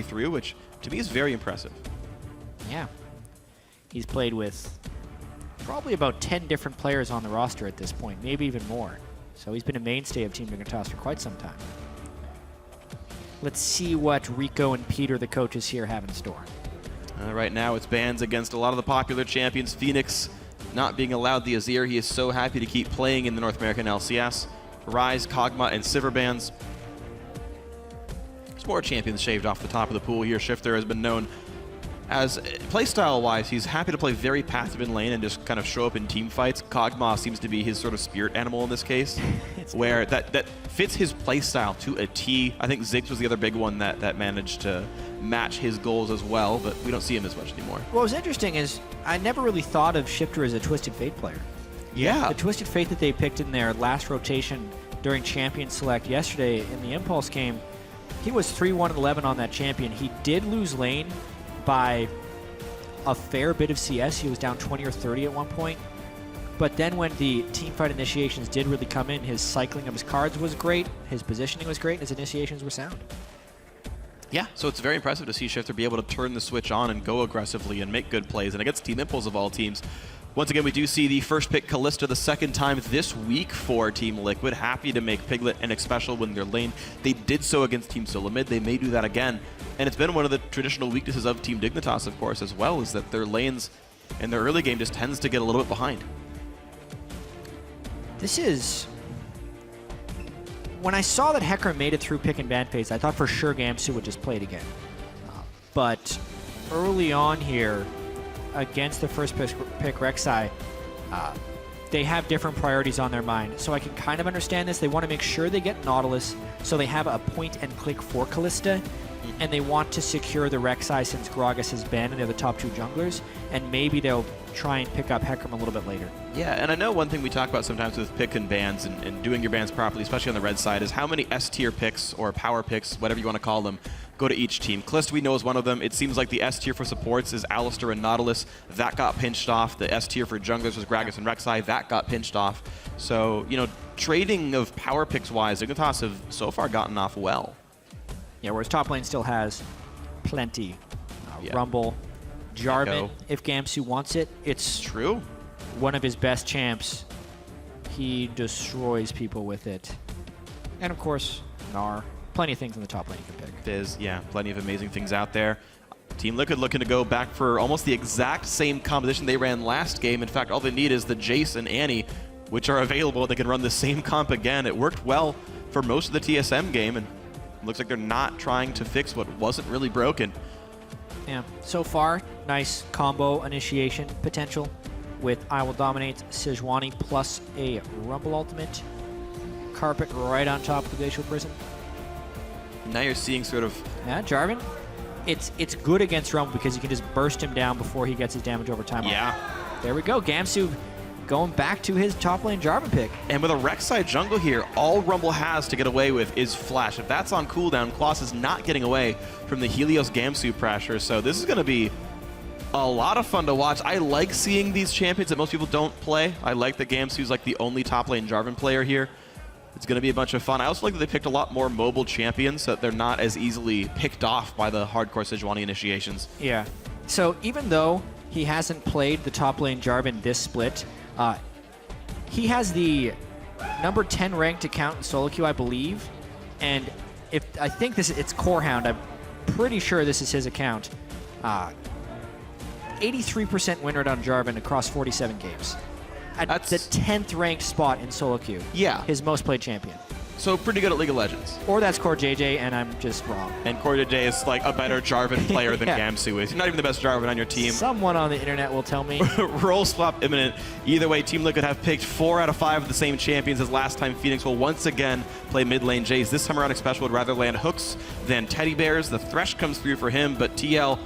through, which to me is very impressive. Yeah. He's played with probably about 10 different players on the roster at this point, maybe even more. So he's been a mainstay of Team Dignitas for quite some time. Let's see what Rico and Peter, the coaches here, have in store. Right now it's bans against a lot of the popular champions. FeniX not being allowed the Azir. He is so happy to keep playing in the North American LCS. Ryze, Kog'Maw, and Sivir bans. There's more champions shaved off the top of the pool here. Shiphtur has been known as, playstyle-wise, he's happy to play very passive in lane and just kind of show up in team fights. Kog'Maw seems to be his sort of spirit animal in this case, where that fits his playstyle to a T. I think Ziggs was the other big one that managed to match his goals as well, but we don't see him as much anymore. What was interesting is I never really thought of Shiphtur as a Twisted Fate player. Yeah. The Twisted Fate that they picked in their last rotation during Champion Select yesterday in the Impulse game, he was 3-1-11 on that champion. He did lose lane by a fair bit of CS. He was down 20 or 30 at one point. But then when the teamfight initiations did really come in, his cycling of his cards was great, his positioning was great, and his initiations were sound. Yeah, so it's very impressive to see Shiphtur be able to turn the switch on and go aggressively and make good plays. And against Team Impulse of all teams, once again, we do see the first pick Kalista the second time this week for Team Liquid. Happy to make Piglet and Xpecial win their lane. They did so against Team Solamid. They may do that again. And it's been one of the traditional weaknesses of Team Dignitas, of course, as well, is that their lanes in their early game just tends to get a little bit behind. This is... When I saw that Hecker made it through pick and ban phase, I thought for sure Gamsu would just play it again. But early on here, against the first pick Rek'Sai, they have different priorities on their mind. So I can kind of understand this. They want to make sure they get Nautilus, so they have a point and click for Kalista, and they want to secure the Rek'Sai since Gragas has been, and they're the top two junglers, and maybe they'll try and pick up Hecarim a little bit later. Yeah, and I know one thing we talk about sometimes with pick and bans and doing your bans properly, especially on the red side, is how many S-tier picks or power picks, whatever you want to call them, go to each team. Kalista, we know, is one of them. It seems like the S-tier for supports is Alistar and Nautilus. That got pinched off. The S-tier for junglers was Gragas and Rek'Sai. That got pinched off. So, you know, trading of power picks-wise, Dignitas have so far gotten off well. Yeah, whereas top lane still has plenty. Yeah. Rumble, Jarvan, Echo. if Gamsu wants it, it's True. one of his best champs. He destroys people with it. And of course, Gnar. Plenty of things in the top lane you can pick. There's, yeah, plenty of amazing things out there. Team Liquid looking to go back for almost the exact same composition they ran last game. In fact, all they need is the Jayce and Annie, which are available. They can run the same comp again. It worked well for most of the TSM game, and it looks like they're not trying to fix what wasn't really broken. Yeah, so far, nice combo initiation potential with IWillDominate, Sejuani, plus a Rumble ultimate. Carpet right on top of the Glacial Prison. Now you're seeing sort of... Yeah, Jarvan. It's good against Rumble because you can just burst him down before he gets his damage over time. Yeah. There we go. Gamsu going back to his top lane Jarvan pick. And with a Rek'Sai jungle here, all Rumble has to get away with is Flash. If that's on cooldown, Quas is not getting away from the Helios Gamsu pressure. So this is going to be a lot of fun to watch. I like seeing these champions that most people don't play. I like that Gamsu's like the only top lane Jarvan player here. It's going to be a bunch of fun. I also like that they picked a lot more mobile champions so that they're not as easily picked off by the hardcore Sejuani initiations. Yeah. So even though he hasn't played the top lane Jarvan this split, he has the number 10 ranked account in solo queue, I believe. And if I think it's Corehound, I'm pretty sure this is his account. 83% win rate on Jarvan across 47 games. At the 10th ranked spot in solo queue. Yeah. His most played champion. So pretty good at League of Legends. Or that's CoreJJ, and I'm just wrong. And CoreJJ is like a better Jarvan player than Yeah. Gamsu is. You're not even the best Jarvan on your team. Someone on the internet will tell me. Role swap imminent. Either way, Team Liquid have picked 4 out of 5 of the same champions as last time. FeniX will once again play mid lane Jayce. This time around, Xpecial would rather land hooks than teddy bears. The Thresh comes through for him, but TL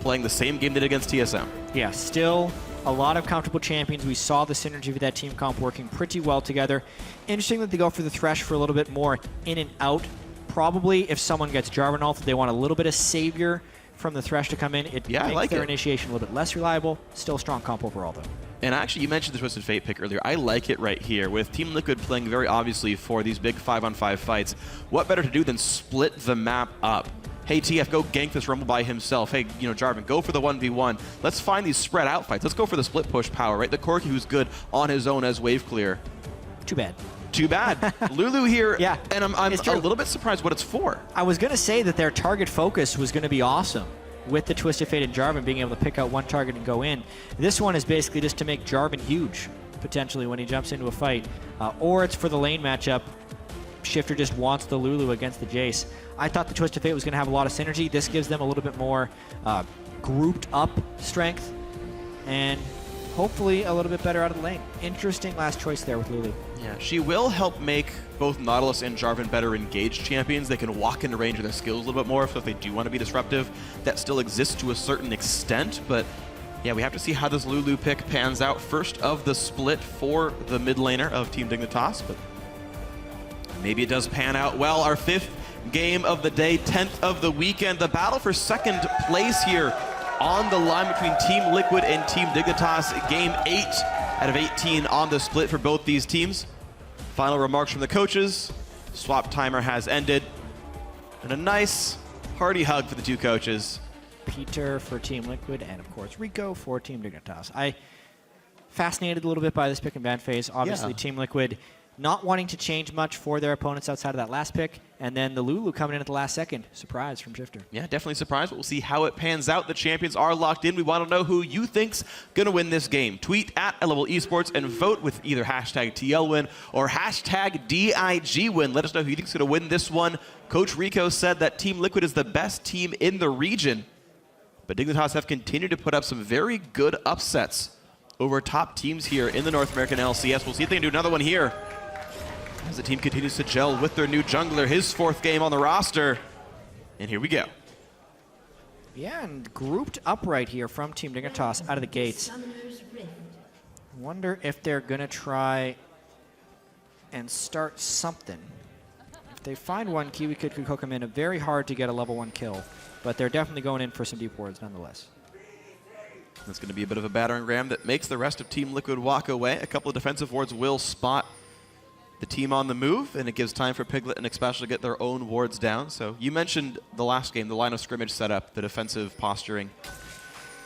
playing the same game they did against TSM. Yeah, still a lot of comfortable champions. We saw the synergy with that team comp working pretty well together. Interesting that they go for the Thresh for a little bit more in and out. Probably if someone gets Jarvan ult, they want a little bit of savior from the Thresh to come in. It makes their initiation a little bit less reliable. Still a strong comp overall, though. And actually, you mentioned the Twisted Fate pick earlier. I like it right here. With Team Liquid playing very obviously for these big 5-on-5 fights, what better to do than split the map up? hey, TF, go gank this Rumble by himself. Hey, you know, Jarvan, go for the 1v1. Let's find these spread out fights. Let's go for the split push power, right? The Corki who's good on his own as wave clear. Too bad. Too bad. Lulu here, yeah, and I'm a little bit surprised what it's for. I was going to say that their target focus was going to be awesome with the Twisted Fate and Jarvan being able to pick out one target and go in. This one is basically just to make Jarvan huge, potentially, when he jumps into a fight. Or it's for the lane matchup. Shiphtur just wants the Lulu against the Jayce. I thought the Twisted Fate was going to have a lot of synergy. This gives them a little bit more grouped up strength and hopefully a little bit better out of the lane. Interesting last choice there with Lulu. Yeah, she will help make both Nautilus and Jarvan better engaged champions. They can walk into range of their skills a little bit more, so if they do want to be disruptive, that still exists to a certain extent. But yeah, we have to see how this Lulu pick pans out. First of the split for the mid laner of Team Dignitas, but maybe it does pan out well. Our 5th game of the day, 10th of the weekend. The battle for 2nd place here on the line between Team Liquid and Team Dignitas. Game 8 out of 18 on the split for both these teams. Final remarks from the coaches. Swap timer has ended. And a nice hearty hug for the two coaches. Peter for Team Liquid and, of course, Rico for Team Dignitas. I fascinated a little bit by this pick and ban phase. Obviously, yeah. Team Liquid not wanting to change much for their opponents outside of that last pick. And then the Lulu coming in at the last second. Surprise from Shiphtur. Yeah, definitely surprised, but we'll see how it pans out. The champions are locked in. We want to know who you think's going to win this game. Tweet at @level esports and vote with either hashtag TLWin or hashtag DIGWin. Let us know who you think's going to win this one. Coach Rico said that Team Liquid is the best team in the region. But Dignitas have continued to put up some very good upsets over top teams here in the North American LCS. We'll see if they can do another one here as the team continues to gel with their new jungler, his 4th game on the roster. And here we go. Yeah, and grouped up right here from Team Dignitas out of the gates. Wonder if they're going to try and start something. If they find one, KiWiKid could hook him in. Very hard to get a level 1 kill, but they're definitely going in for some deep wards nonetheless. That's going to be a bit of a battering ram that makes the rest of Team Liquid walk away. A couple of defensive wards will spot the team on the move, and it gives time for Piglet and Xpecial to get their own wards down. So you mentioned the last game, the line of scrimmage setup, the defensive posturing.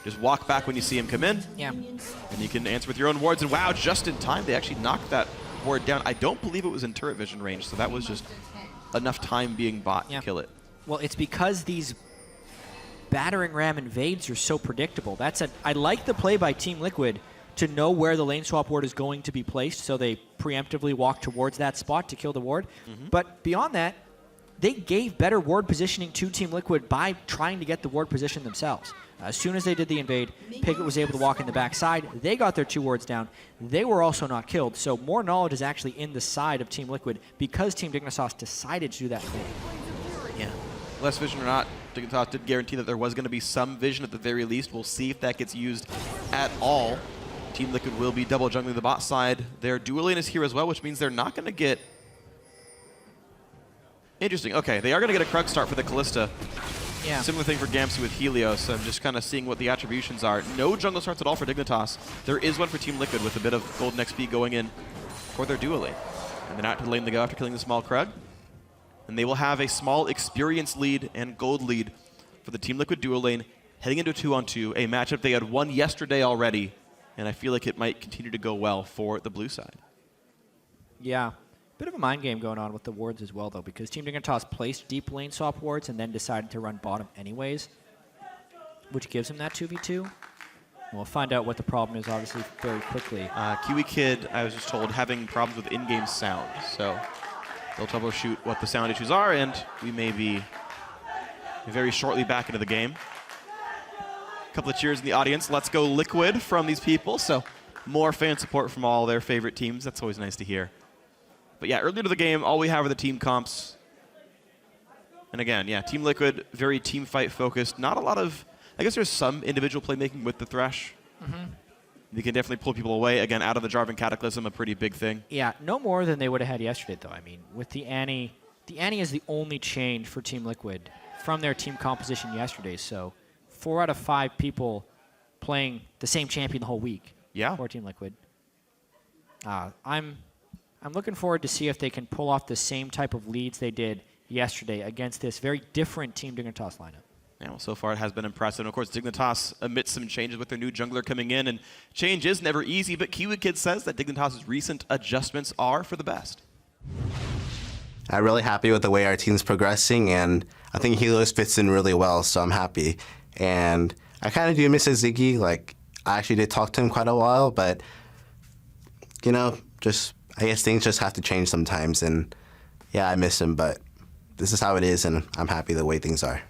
Just walk back when you see him come in, and you can answer with your own wards. And wow, just in time, they actually knocked that ward down. I don't believe it was in turret vision range, so that was just enough time being bought to kill it. Well, it's because these battering ram invades are so predictable. I like the play by Team Liquid to know where the lane swap ward is going to be placed, so they preemptively walk towards that spot to kill the ward. But beyond that, they gave better ward positioning to Team Liquid by trying to get the ward position themselves. As soon as they did the invade, Piglet was able to walk in the backside. They got their 2 wards down. They were also not killed, so more knowledge is actually in the side of Team Liquid because Team Dignitas decided to do that thing. Yeah. Less vision or not, Dignitas did guarantee that there was going to be some vision at the very least. We'll see if that gets used at all. Team Liquid will be double jungling the bot side. Their dual lane is here as well, which means they're not going to get... Interesting. Okay, they are going to get a Krug start for the Kalista. Yeah. Similar thing for Gamsu with Helios. I'm just kind of seeing what the attributions are. No jungle starts at all for Dignitas. There is one for Team Liquid with a bit of golden XP going in for their dual lane. And then out to the lane they go after killing the small Krug. And they will have a small experience lead and gold lead for the Team Liquid dual lane heading into a 2-on-2, a matchup they had won yesterday already. And I feel like it might continue to go well for the blue side. Yeah. Bit of a mind game going on with the wards as well, though, because Team Dignitas placed deep lane swap wards and then decided to run bottom anyways, which gives them that 2v2. And we'll find out what the problem is, obviously, very quickly. KiWiKid, I was just told, having problems with in-game sound. So they'll troubleshoot what the sound issues are, and we may be very shortly back into the game. Couple of cheers in the audience. Let's go Liquid from these people. So more fan support from all their favorite teams. That's always nice to hear. But yeah, earlier to the game, all we have are the team comps. And again, yeah, Team Liquid, very team fight focused. Not a lot of, I guess there's some individual playmaking with the Thresh. They can definitely pull people away. Again, out of the Jarvan Cataclysm, a pretty big thing. Yeah, no more than they would have had yesterday, though. I mean, with the Annie is the only change for Team Liquid from their team composition yesterday. So 4 out of 5 people playing the same champion the whole week. Yeah. For Team Liquid. I'm looking forward to see if they can pull off the same type of leads they did yesterday against this very different Team Dignitas lineup. Yeah, well, so far it has been impressive. And of course, Dignitas amidst some changes with their new jungler coming in, and change is never easy, but KiWiKid says that Dignitas' recent adjustments are for the best. I'm really happy with the way our team's progressing, and I think Helios fits in really well, so I'm happy. And I kind of do miss Ziggy. Like, I actually did talk to him quite a while, but, you know, I guess things just have to change sometimes, and yeah, I miss him, but this is how it is, and I'm happy the way things are.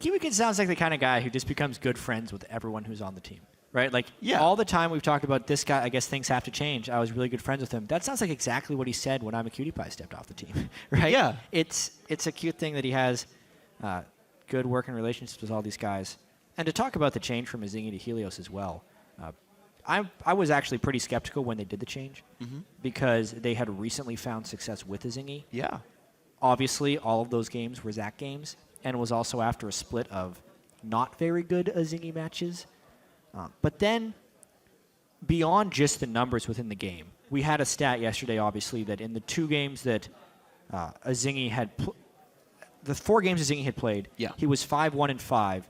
KiWiKid sounds like the kind of guy who just becomes good friends with everyone who's on the team, right? Like, yeah. All the time we've talked about this guy, I guess things have to change. I was really good friends with him. That sounds like exactly what he said when I'm a Cutie Pie stepped off the team, right? Yeah. It's a cute thing that he has good working relationships with all these guys. And to talk about the change from Azingi to Helios as well, I was actually pretty skeptical when they did the change because they had recently found success with Azingi. Yeah. Obviously, all of those games were Zac games, and it was also after a split of not very good Azingi matches. But then, beyond just the numbers within the game, we had a stat yesterday, obviously, that in the 2 games that Azingi had, the 4 games Azingi had played, he was 5-1-5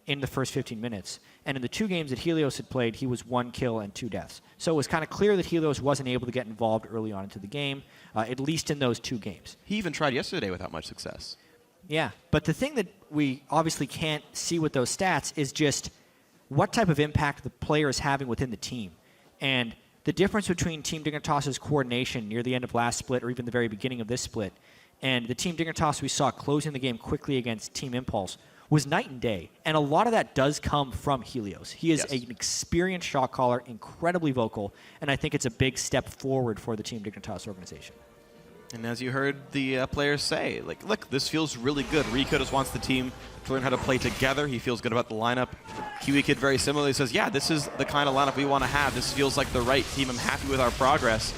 in the first 15 minutes. And in the 2 games that Helios had played, he was 1 kill and 2 deaths. So it was kind of clear that Helios wasn't able to get involved early on into the game, at least in those 2 games. He even tried yesterday without much success. Yeah, but the thing that we obviously can't see with those stats is just what type of impact the player is having within the team. And the difference between Team Dignitas' coordination near the end of last split or even the very beginning of this split and the Team Dignitas we saw closing the game quickly against Team Impulse was night and day. And a lot of that does come from Helios. He is an experienced shot caller, incredibly vocal, and I think it's a big step forward for the Team Dignitas organization. And as you heard the players say, like, look, this feels really good. Rico just wants the team to learn how to play together. He feels good about the lineup. KiWiKid very similarly says, yeah, this is the kind of lineup we want to have. This feels like the right team. I'm happy with our progress.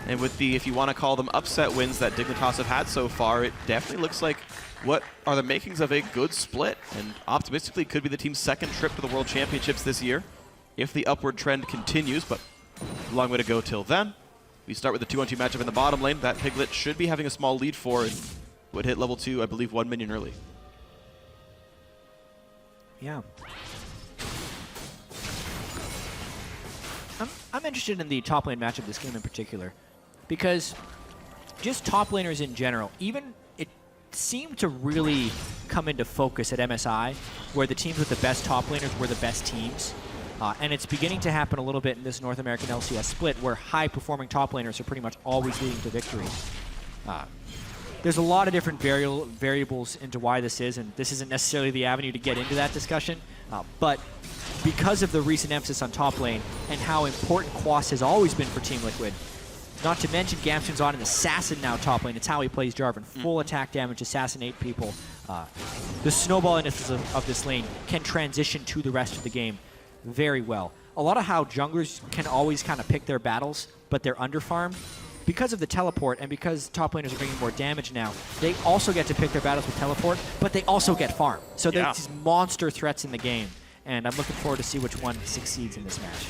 And with the, if you want to call them upset wins that Dignitas have had so far, it definitely looks like what are the makings of a good split. And optimistically could be the team's 2nd trip to the World Championships this year if the upward trend continues, but a long way to go till then. We start with the 2-on-2 matchup in the bottom lane that Piglet should be having a small lead for and would hit level 2, I believe, 1 minion early. Yeah. I'm interested in the top lane matchup this game in particular because just top laners in general, even it seemed to really come into focus at MSI where the teams with the best top laners were the best teams. And it's beginning to happen a little bit in this North American LCS split where high-performing top laners are pretty much always leading to victory. There's a lot of different variables into why this is, and this isn't necessarily the avenue to get into that discussion. But because of the recent emphasis on top lane and how important Quas has always been for Team Liquid, not to mention Gamsu's on an assassin now top lane. It's how he plays Jarvan. Full attack damage, assassinate people. The snowballiness of this lane can transition to the rest of the game very well. A lot of how junglers can always kind of pick their battles, but they're underfarmed. Because of the teleport and because top laners are bringing more damage now, they also get to pick their battles with teleport, but they also get farm. So there's these monster threats in the game, and I'm looking forward to see which one succeeds in this match.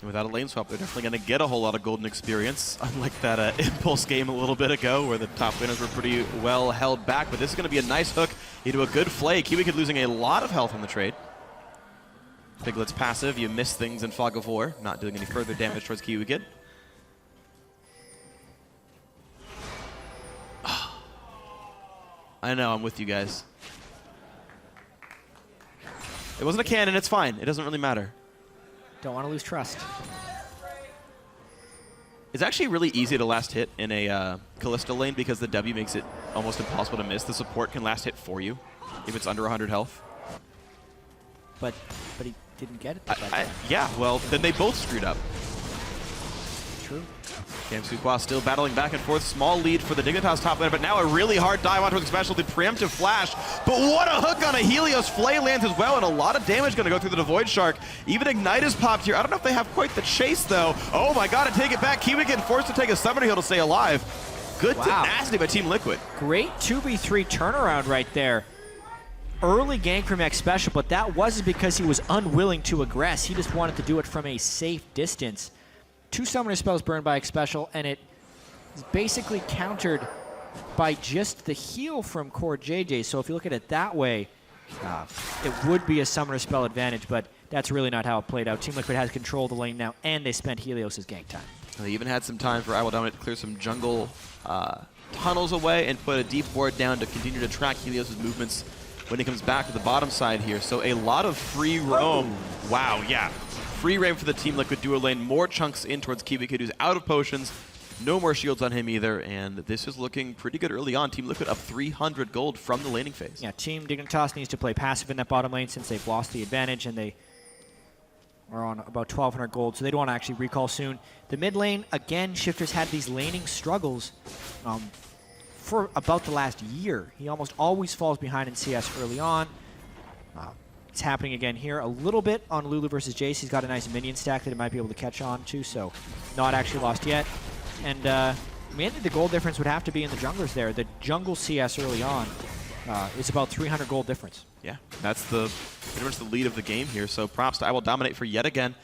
And without a lane swap, they're definitely going to get a whole lot of golden experience, unlike that Impulse game a little bit ago where the top laners were pretty well held back. But this is going to be a nice hook into a good flay. KiWiKid losing a lot of health in the trade. Piglet's passive, you miss things in Fog of War, not doing any further damage towards KiWiKid. I know, I'm with you guys. It wasn't a cannon, it's fine. It doesn't really matter. Don't want to lose trust. It's actually really easy to last hit in a Kalista lane because the W makes it almost impossible to miss. The support can last hit for you if it's under 100 health. But he didn't get it. Yeah, well, then they both screwed up. True. Gamsu Quas still battling back and forth. Small lead for the Dignitas top laner, but now a really hard dive onto Xpecial, the preemptive flash. But what a hook on a Helios. Flay lands as well, and a lot of damage going to go through the Void Shark. Even Ignite is popped here. I don't know if they have quite the chase, though. Oh my god, and take it back. KiWiKid forced to take a Summoner Heal to stay alive. Good tenacity by Team Liquid. Great 2v3 turnaround right there. Early gank from Xpecial, but that wasn't because he was unwilling to aggress. He just wanted to do it from a safe distance. 2 Summoner spells burned by Xpecial, and it basically countered by just the heal from CoreJJ. So if you look at it that way, it would be a summoner spell advantage, but that's really not how it played out. Team Liquid has control of the lane now, and they spent Helios' gank time. They even had some time for IWillDominate to clear some jungle tunnels away and put a deep ward down to continue to track Helios' movements when he comes back to the bottom side here. So a lot of free roam. Wow, yeah. Free reign for the Team Liquid duo lane. More chunks in towards KiWiKid, who's out of potions. No more shields on him either, and this is looking pretty good early on. Team Liquid up 300 gold from the laning phase. Yeah, Team Dignitas needs to play passive in that bottom lane since they've lost the advantage, and they are on about 1,200 gold, so they don't want to actually recall soon. The mid lane, again, Shiphtur's had these laning struggles for about the last year. He almost always falls behind in CS early on. It's happening again here a little bit on Lulu versus Jayce. He's got a nice minion stack that he might be able to catch on to, so not actually lost yet. And mainly the gold difference would have to be in the junglers there. The jungle CS early on is about 300 gold difference. Yeah, that's pretty much the lead of the game here. So props to IWillDominate for yet again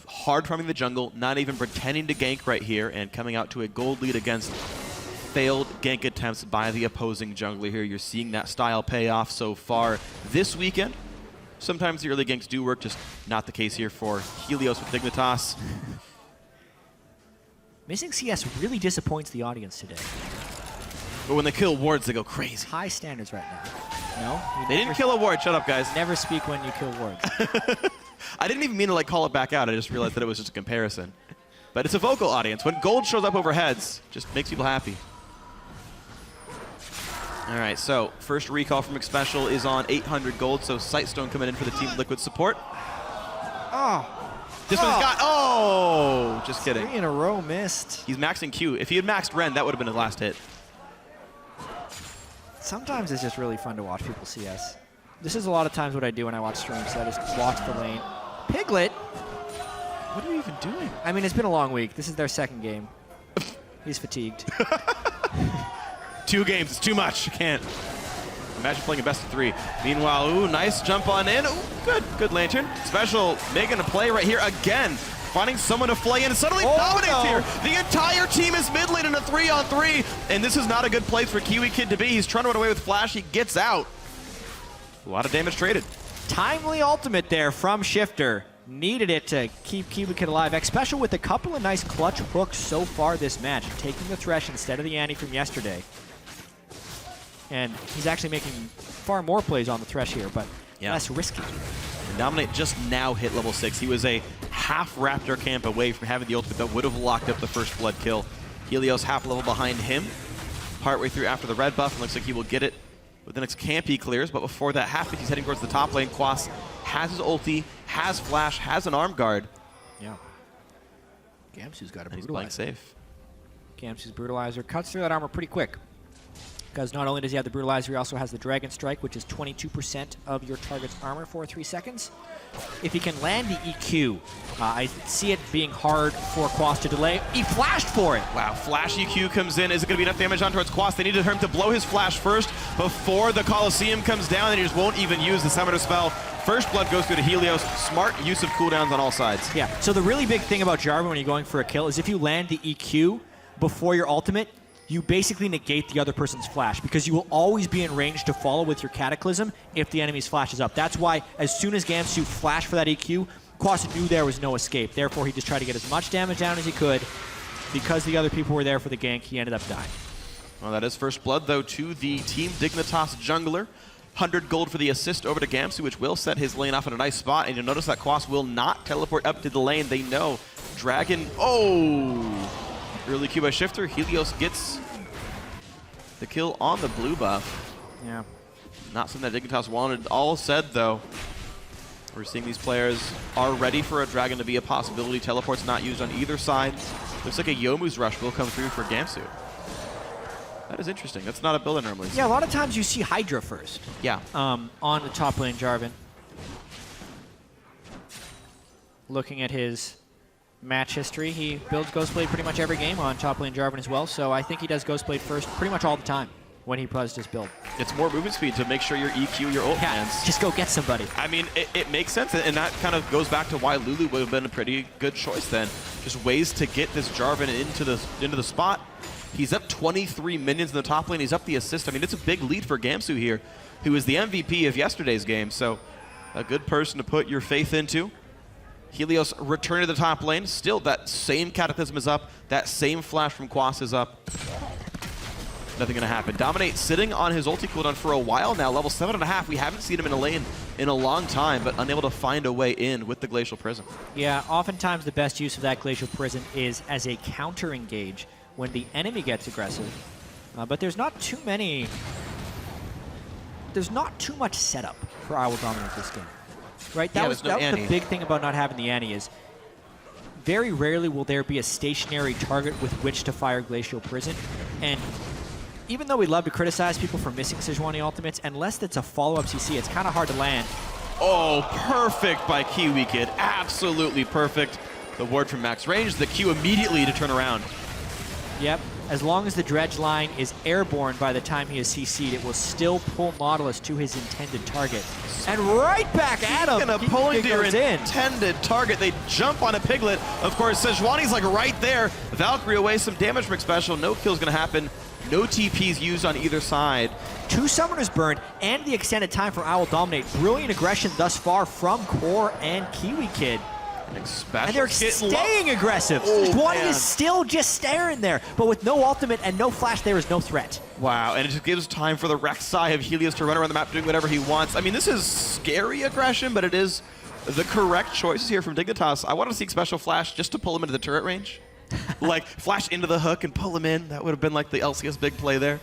hard farming the jungle, not even pretending to gank right here, and coming out to a gold lead against failed gank attempts by the opposing jungler here. You're seeing that style pay off so far this weekend. Sometimes the early ganks do work, just not the case here for Helios with Dignitas. Missing CS really disappoints the audience today. But when they kill wards, they go crazy. High standards right now. No? They didn't kill a ward. Shut up, guys. Never speak when you kill wards. I didn't even mean to call it back out. I just realized that it was just a comparison. But it's a vocal audience. When gold shows up over heads, just makes people happy. All right, so first recall from Xpecial is on 800 gold, so Sightstone coming in for the Team Liquid support. Oh. This one's got, just kidding. 3 in a row missed. He's maxing Q. If he had maxed Ren, that would have been his last hit. Sometimes it's just really fun to watch people CS. This is a lot of times what I do when I watch streams, so I just watch the lane. Piglet? What are you even doing? I mean, it's been a long week. This is their second game. He's fatigued. 2 games, it's too much. You can't. Imagine playing a best of 3. Meanwhile, ooh, nice jump on in. Ooh, good lantern. Xpecial making a play right here again. Finding someone to flay in and suddenly dominates here. The entire team is mid lane in a 3-on-3, and this is not a good place for KiWiKid to be. He's trying to run away with Flash. He gets out. A lot of damage traded. Timely ultimate there from Shiphtur. Needed it to keep KiWiKid alive. Xpecial with a couple of nice clutch hooks so far this match, taking the Thresh instead of the Annie from yesterday. And he's actually making far more plays on the Thresh here, but less risky. Dominate just now hit level 6. He was a half Raptor camp away from having the ultimate that would have locked up the first blood kill. Helios half level behind him. Partway through after the red buff, and looks like he will get it with the next camp he clears, but before that happens, he's heading towards the top lane. Quas has his ulti, has flash, has an arm guard. Yeah. Gamsu's got a brutalizer. He's playing safe. Gamsu's brutalizer cuts through that armor pretty quick. Because not only does he have the brutalizer, he also has the Dragon Strike, which is 22% of your target's armor for 3 seconds. If he can land the EQ, I see it being hard for Quas to delay. He flashed for it. Wow, flash EQ comes in. Is it going to be enough damage on towards Quas? They needed him to blow his flash first before the Colosseum comes down, and he just won't even use the summoner spell. First blood goes through to Helios. Smart use of cooldowns on all sides. Yeah, so the really big thing about Jarvan when you're going for a kill is if you land the EQ before your ultimate, you basically negate the other person's flash because you will always be in range to follow with your Cataclysm if the enemy's flash is up. That's why as soon as Gamsu flashed for that EQ, Quas knew there was no escape. Therefore, he just tried to get as much damage down as he could. Because the other people were there for the gank, he ended up dying. Well, that is first blood, though, to the Team Dignitas jungler. 100 gold for the assist over to Gamsu, which will set his lane off in a nice spot. And you'll notice that Quas will not teleport up to the lane. They know. Dragon, early Q by Shiphtur. Helios gets the kill on the blue buff. Yeah. Not something that Dignitas wanted. All said, though, we're seeing these players are ready for a Dragon to be a possibility. Teleport's not used on either side. Looks like a Youmuu's rush will come through for Gamsu. That is interesting. That's not a build I normally see. Yeah, a lot of times you see Hydra first. Yeah. On the top lane, Jarvan. Looking at his match history, he builds Ghostblade pretty much every game on top lane Jarvan as well, so I think he does Ghostblade first pretty much all the time when he does his build. It's more movement speed to make sure your EQ, your ult lands. Just go get somebody. I mean, it makes sense, and that kind of goes back to why Lulu would have been a pretty good choice then. Just ways to get this Jarvan into the spot. He's up 23 minions in the top lane. He's up the assist. I mean, it's a big lead for Gamsu here, who is the MVP of yesterday's game. So a good person to put your faith into. Helios return to the top lane. Still, that same Cataclysm is up. That same flash from Quas is up. Nothing going to happen. Dominate sitting on his ulti cooldown for a while now. Level 7.5. We haven't seen him in a lane in a long time, but unable to find a way in with the Glacial Prison. Yeah, oftentimes the best use of that Glacial Prison is as a counter engage when the enemy gets aggressive. But there's not too many... There's not too much setup for IWillDominate this game. Right? That was the big thing about not having the Annie is very rarely will there be a stationary target with which to fire Glacial Prison. And even though we love to criticize people for missing Sejuani ultimates, unless that's a follow-up CC, it's kind of hard to land. Oh, perfect by KiWiKid. Absolutely perfect. The ward from max range, the Q immediately to turn around. Yep. As long as the dredge line is airborne by the time he is CC'd, it will still pull Nautilus to his intended target. And right back at him! Pulling to your intended target. They jump on a Piglet. Of course, Sejuani's like right there. Valkyrie away, some damage from Xpecial. No kill's gonna happen. No TPs used on either side. 2 summoners burned, and the extended time from IWillDominate. Brilliant aggression thus far from Core and KiWiKid. And they're staying aggressive. Sejuani is still just staring there. But with no ultimate and no flash, there is no threat. Wow, and it just gives time for the Rek'Sai of Helios to run around the map doing whatever he wants. I mean, this is scary aggression, but it is the correct choices here from Dignitas. I want to see Xpecial flash just to pull him into the turret range. Like, flash into the hook and pull him in. That would have been like the LCS big play there.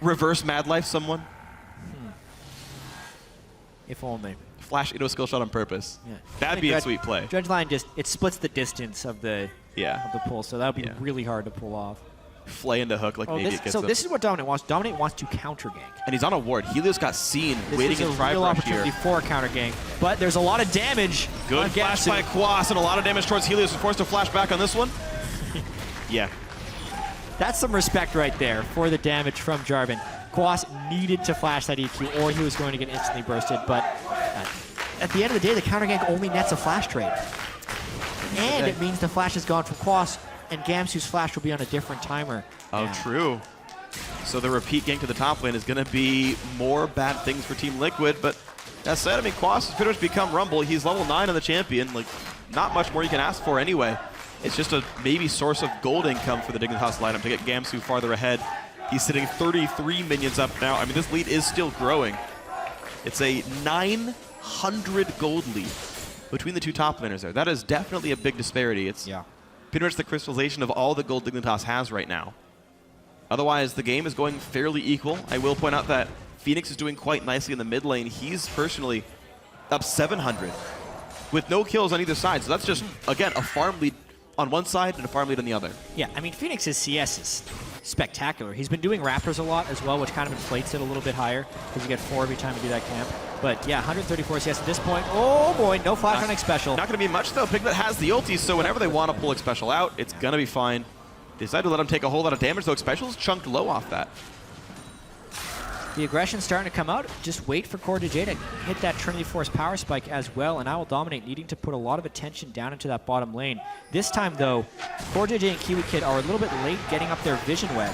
Reverse Mad Life someone. If only. Flash into a skill shot on purpose. Yeah. That'd be a sweet play. Dredge line just, it splits the distance of the pull, so that would be really hard to pull off. Flay into hook like maybe it gets So this is what Dominate wants. Dominate wants to counter gank. And he's on a ward. Helios got seen waiting in try real brush opportunity here. for a counter gank, but there's a lot of damage. Good flash by Quas and a lot of damage towards Helios. Forced to flash back on this one. Yeah. That's some respect right there for the damage from Jarvan. Quas needed to flash that EQ or he was going to get instantly bursted, but at the end of the day, the counter gank only nets a flash trade. And it means the flash is gone from Quas, and Gamsu's flash will be on a different timer. Oh, true. So the repeat gank to the top lane is going to be more bad things for Team Liquid, but that said, I mean, Quas has pretty much become Rumble. He's level 9 on the champion. Like, not much more you can ask for anyway. It's just a maybe source of gold income for the Dignitas lineup to get Gamsu farther ahead. He's sitting 33 minions up now. I mean, this lead is still growing. It's a 900 gold lead between the two top laners there. That is definitely a big disparity. It's pretty much the crystallization of all the gold Dignitas has right now. Otherwise, the game is going fairly equal. I will point out that FeniX is doing quite nicely in the mid lane. He's personally up 700 with no kills on either side. So that's just, again, a farm lead on one side and a farm lead on the other. Yeah, I mean, FeniX's CS is spectacular. He's been doing Raptors a lot as well, which kind of inflates it a little bit higher because you get 4 every time you do that camp. But yeah, 134 CS at this point. Oh boy, no flash on Xpecial. Not going to be much though. Piglet has the ulti, so whenever they want to pull Xpecial out, it's going to be fine. They decide to let him take a whole lot of damage, though Xpecial's chunked low off that. The aggression's starting to come out. Just wait for CoreJJ to hit that Trinity Force power spike as well, and IWillDominate needing to put a lot of attention down into that bottom lane. This time, though, CoreJJ and KiWiKid are a little bit late getting up their vision web.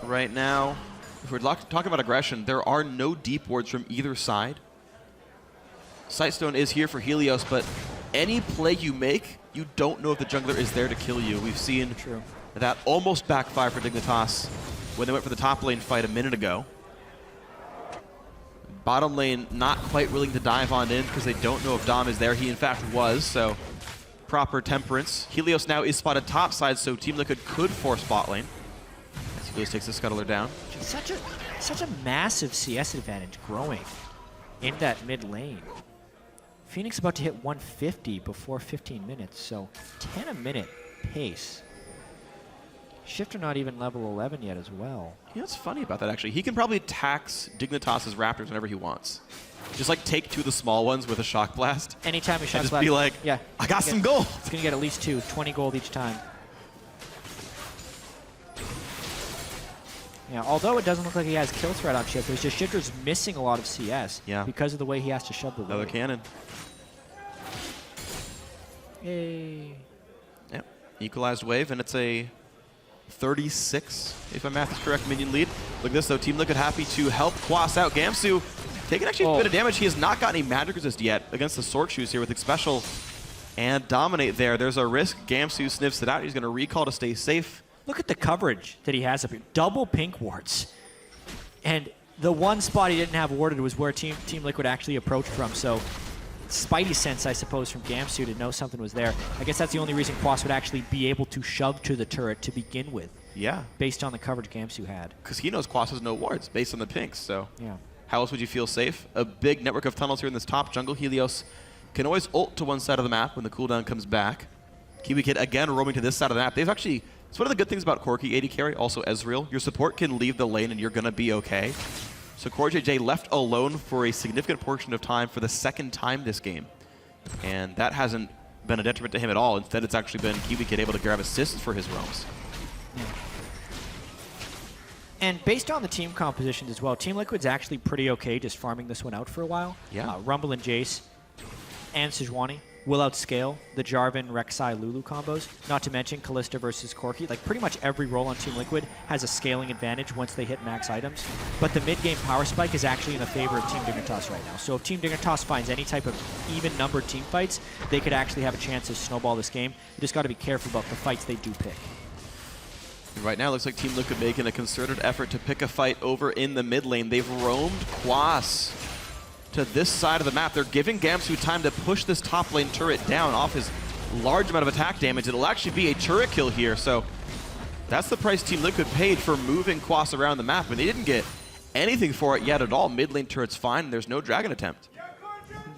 Right now, if we're talking about aggression, there are no deep wards from either side. Sightstone is here for Helios, but any play you make, you don't know if the jungler is there to kill you. We've seen that almost backfire for Dignitas when they went for the top lane fight a minute ago. Bottom lane not quite willing to dive on in because they don't know if Dom is there. He in fact was, so proper temperance. Helios now is spotted top side, so Team Liquid could force bot lane. As Helios takes the scuttler down. Such a massive CS advantage growing in that mid lane. FeniX about to hit 150 before 15 minutes, so 10 a minute pace. Shiphtur not even level 11 yet as well. Yeah, it's funny about that actually. He can probably tax Dignitas' Raptors whenever he wants. Just like take 2 of the small ones with a shock blast. Anytime he shock blast. Just be like, I got some gold. He's gonna get at least 20 gold each time. Yeah, although it doesn't look like he has kill threat on Shiphtur, it's just Shiphtur's missing a lot of CS because of the way he has to shove the Another wave. cannon. Hey. Yep. Equalized wave, and it's a 36, if my math is correct, minion lead. Look at this, though. Team Liquid happy to help Quas out. Gamsu taking actually a bit of damage. He has not gotten any magic resist yet against the Sork Shoes here with Xpecial and Dominate there. There's a risk. Gamsu sniffs it out. He's going to recall to stay safe. Look at the coverage that he has up here. Double pink wards. And the one spot he didn't have warded was where Team Liquid actually approached from. So spidey sense, I suppose, from Gamsu to know something was there. I guess that's the only reason Quas would actually be able to shove to the turret to begin with. Yeah. Based on the coverage Gamsu had. Because he knows Quas has no wards based on the pinks, so yeah. How else would you feel safe? A big network of tunnels here in this top jungle. Helios can always ult to one side of the map when the cooldown comes back. KiWiKid again roaming to this side of the map. They've actually, it's one of the good things about Corki AD carry, also Ezreal. Your support can leave the lane and you're going to be okay. So CoreJJ left alone for a significant portion of time for the second time this game. And that hasn't been a detriment to him at all. Instead, it's actually been KiWiKid able to grab assists for his roams. Yeah. And based on the team compositions as well, Team Liquid's actually pretty okay just farming this one out for a while. Yeah. Rumble and Jayce and Sejuani will outscale the Jarvan, Rek'Sai, Lulu combos. Not to mention Kalista versus Corki. Like pretty much every role on Team Liquid has a scaling advantage once they hit max items. But the mid-game power spike is actually in the favor of Team Dignitas right now. So if Team Dignitas finds any type of even-numbered team fights, they could actually have a chance to snowball this game. You just got to be careful about the fights they do pick. Right now, it looks like Team Liquid making a concerted effort to pick a fight over in the mid lane. They've roamed Quas to this side of the map. They're giving Gamsu time to push this top lane turret down off his large amount of attack damage. It'll actually be a turret kill here, so that's the price Team Liquid paid for moving Quas around the map, and they didn't get anything for it yet at all. Mid lane turret's fine, and there's no dragon attempt.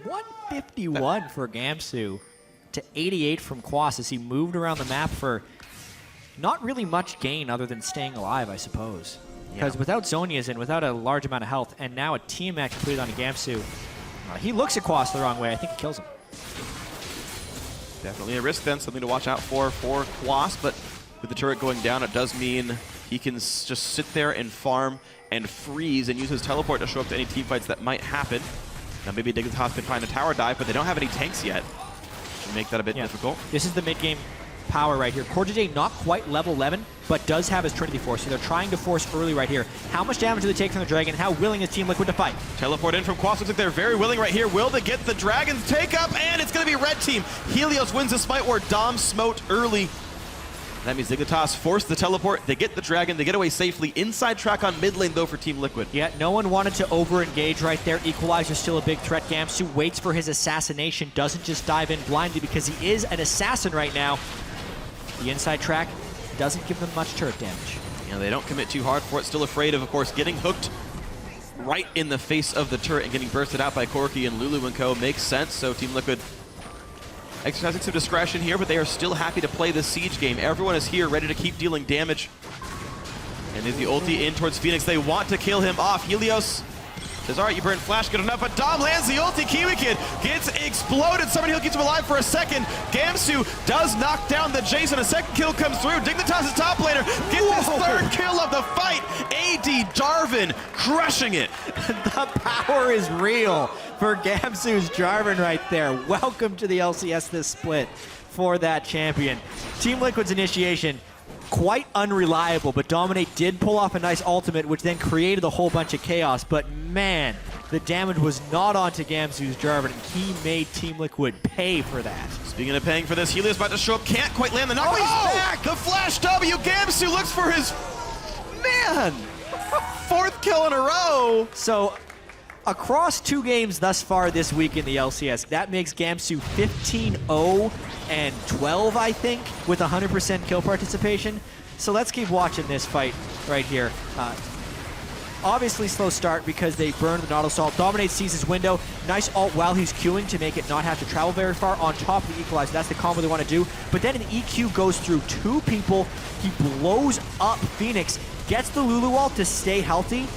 151 for Gamsu to 88 from Quas as he moved around the map for not really much gain other than staying alive, I suppose. Because without Zhonya's and without a large amount of health, and now a team match completed on a Gamsu, he looks at Quas the wrong way. I think he kills him. Definitely a risk then, something to watch out for Quas, but with the turret going down, it does mean he can just sit there and farm and freeze and use his teleport to show up to any team fights that might happen. Now maybe Dignitas can find a tower dive, but they don't have any tanks yet. Should make that a bit difficult. This is the mid-game power right here. CoreJJ not quite level 11, but does have his Trinity Force, so they're trying to force early right here. How much damage do they take from the Dragon? How willing is Team Liquid to fight? Teleport in from Quas. Looks like they're very willing right here. Will they get the Dragon's take up? And it's going to be red team. Helios wins the Smite Ward. Dom smote early. That means Dignitas force the teleport. They get the Dragon. They get away safely. Inside track on mid lane, though, for Team Liquid. Yeah, no one wanted to over-engage right there. Equalizer's still a big threat. Gamsu waits for his assassination. Doesn't just dive in blindly because he is an assassin right now. The inside track doesn't give them much turret damage. Yeah, they don't commit too hard for it. Still afraid of course, getting hooked right in the face of the turret and getting bursted out by Corki and Lulu and co. Makes sense. So Team Liquid exercising some discretion here, but they are still happy to play this siege game. Everyone is here ready to keep dealing damage. And there's the ulti in towards FeniX. They want to kill him off. Helios says, all right, you burned flash good enough, but Dom lands the ulti. KiWiKid gets exploded. Somebody who keeps him alive for a second. Gamsu does knock down the Jayce, and a second kill comes through. Dignitas' top laner gets his third kill of the fight. AD Jarvan crushing it. The power is real for Gamsu's Jarvan right there. Welcome to the LCS this split for that champion. Team Liquid's initiation, quite unreliable, but Dominate did pull off a nice ultimate, which then created a whole bunch of chaos. But man, the damage was not onto Gamsu's Jarvan, and he made Team Liquid pay for that. Speaking of paying for this, Helios about to show up, can't quite land the knock. He's back! The flash W, Gamsu looks for his, man, fourth kill in a row. So, across 2 games thus far this week in the LCS, that makes Gamsu 15-0 and 12, I think, with 100% kill participation. So let's keep watching this fight right here. Obviously slow start because they burned the Nautilus ult. Dominate sees his window. Nice ult while he's queuing to make it not have to travel very far on top of the equalizer. That's the combo they want to do. But then an EQ goes through 2 people. He blows up FeniX, gets the Lulu ult to stay healthy,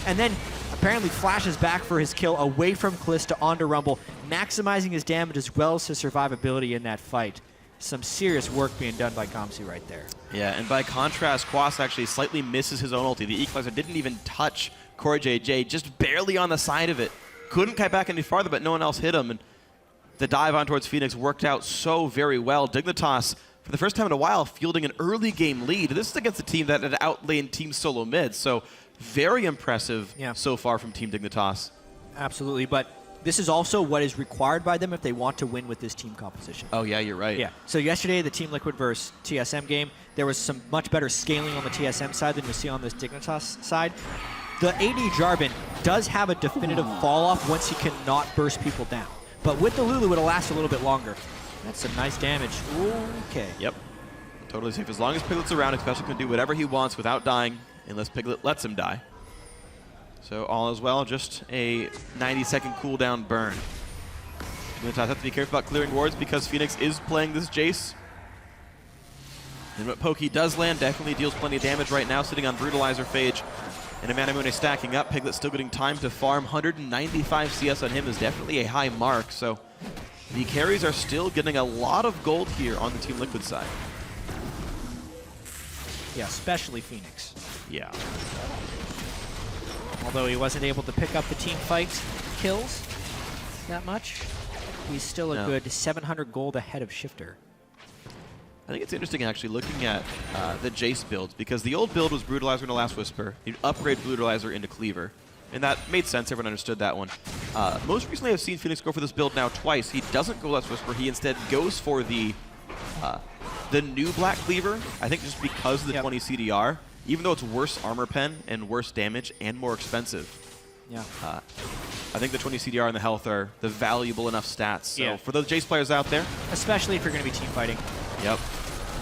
and then apparently flashes back for his kill away from Kalista onto Rumble, maximizing his damage as well as his survivability in that fight. Some serious work being done by Gamsu right there. Yeah, and by contrast, Quas actually slightly misses his own ulti. The equalizer didn't even touch CoreJJ, just barely on the side of it. Couldn't kite back any farther, but no one else hit him. And the dive on towards FeniX worked out so very well. Dignitas, for the first time in a while, fielding an early game lead. This is against a team that had outlaned Team Solo mid, so very impressive so far from Team Dignitas. Absolutely, but this is also what is required by them if they want to win with this team composition. Oh yeah, you're right. Yeah. So yesterday, the Team Liquid versus TSM game, there was some much better scaling on the TSM side than you see on this Dignitas side. The AD Jarvan does have a definitive fall-off once he cannot burst people down. But with the Lulu, it'll last a little bit longer. That's some nice damage. Okay. Yep. Totally safe. As long as Piglet's around, Xpecial can do whatever he wants without dying, unless Piglet lets him die. So all is well, just a 90-second cooldown burn. Dignitas have to be careful about clearing wards because FeniX is playing this Jayce. And what poke he does land definitely deals plenty of damage right now, sitting on Brutalizer Phage. And Amanamune stacking up. Piglet still getting time to farm. 195 CS on him is definitely a high mark. So the carries are still getting a lot of gold here on the Team Liquid side. Yeah, especially FeniX. Yeah. Although he wasn't able to pick up the team fight kills that much, he's still a good 700 gold ahead of Shiphtur. I think it's interesting actually looking at the Jayce builds, because the old build was Brutalizer into Last Whisper. You'd upgrade Brutalizer into Cleaver. And that made sense, everyone understood that one. Most recently I've seen FeniX go for this build now twice. He doesn't go Last Whisper, he instead goes for the new Black Cleaver, I think just because of the 20 CDR, even though it's worse armor pen and worse damage and more expensive. Yeah. I think the 20 CDR and the health are the valuable enough stats. So for those Jayce players out there. Especially if you're going to be team fighting. Yep.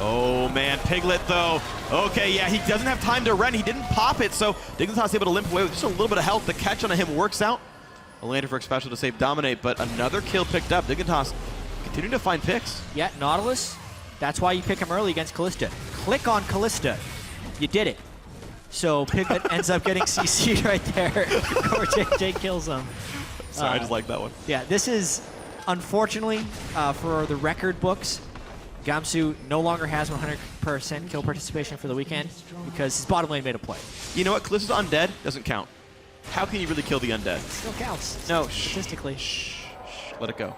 Oh man, Piglet though. Okay, yeah, he doesn't have time to run. He didn't pop it, so Dignitas able to limp away with just a little bit of health. The catch on him works out. A lander for Xpecial to save Dominate, but another kill picked up. Dignitas continuing to find picks. Yeah, Nautilus, that's why you pick him early against Kalista. Click on Kalista. You did it. So Piglet ends up getting CC'd right there. CoreJJ kills him. Sorry, I just like that one. Yeah, this is, unfortunately, for the record books, Gamsu no longer has 100% kill participation for the weekend because his bottom lane made a play. You know what? Kalista's undead doesn't count. How can you really kill the undead? Still counts. No, statistically. Shh. Let it go.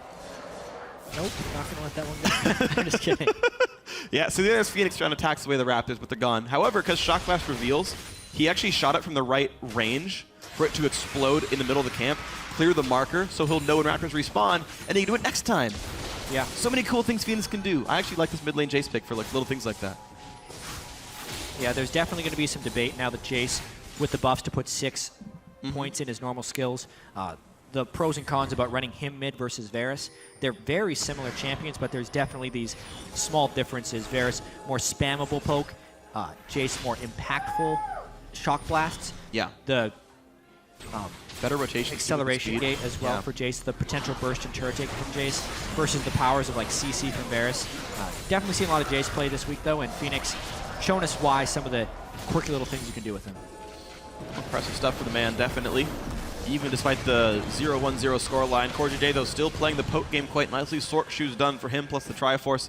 Nope, not gonna let that one go. I'm just kidding. Yeah, so there's FeniX trying to tax away the Raptors with the gun. However, because Shock Blast reveals, he actually shot it from the right range for it to explode in the middle of the camp, clear the marker, so he'll know when Raptors respawn, and he can do it next time. Yeah. So many cool things FeniX can do. I actually like this mid lane Jayce pick for like little things like that. Yeah, there's definitely going to be some debate now that Jayce, with the buffs to put 6 points in his normal skills. The pros and cons about running him mid versus Varus. They're very similar champions, but there's definitely these small differences. Varus, more spammable poke. Jayce, more impactful shock blasts. Yeah. The better rotation. Acceleration gate as well for Jayce. The potential burst and turret take from Jayce versus the powers of like CC from Varus. Definitely seen a lot of Jayce play this week though, and FeniX showing us why some of the quirky little things you can do with him. Impressive stuff for the man, definitely. Even despite the 0-1-0 scoreline, CoreJJ though still playing the poke game quite nicely. Sork shoes done for him, plus the Triforce.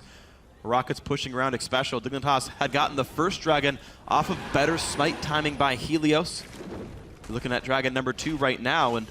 Rockets pushing around Xpecial. Dignitas had gotten the first dragon off of better smite timing by Helios. We're looking at dragon number 2 right now, and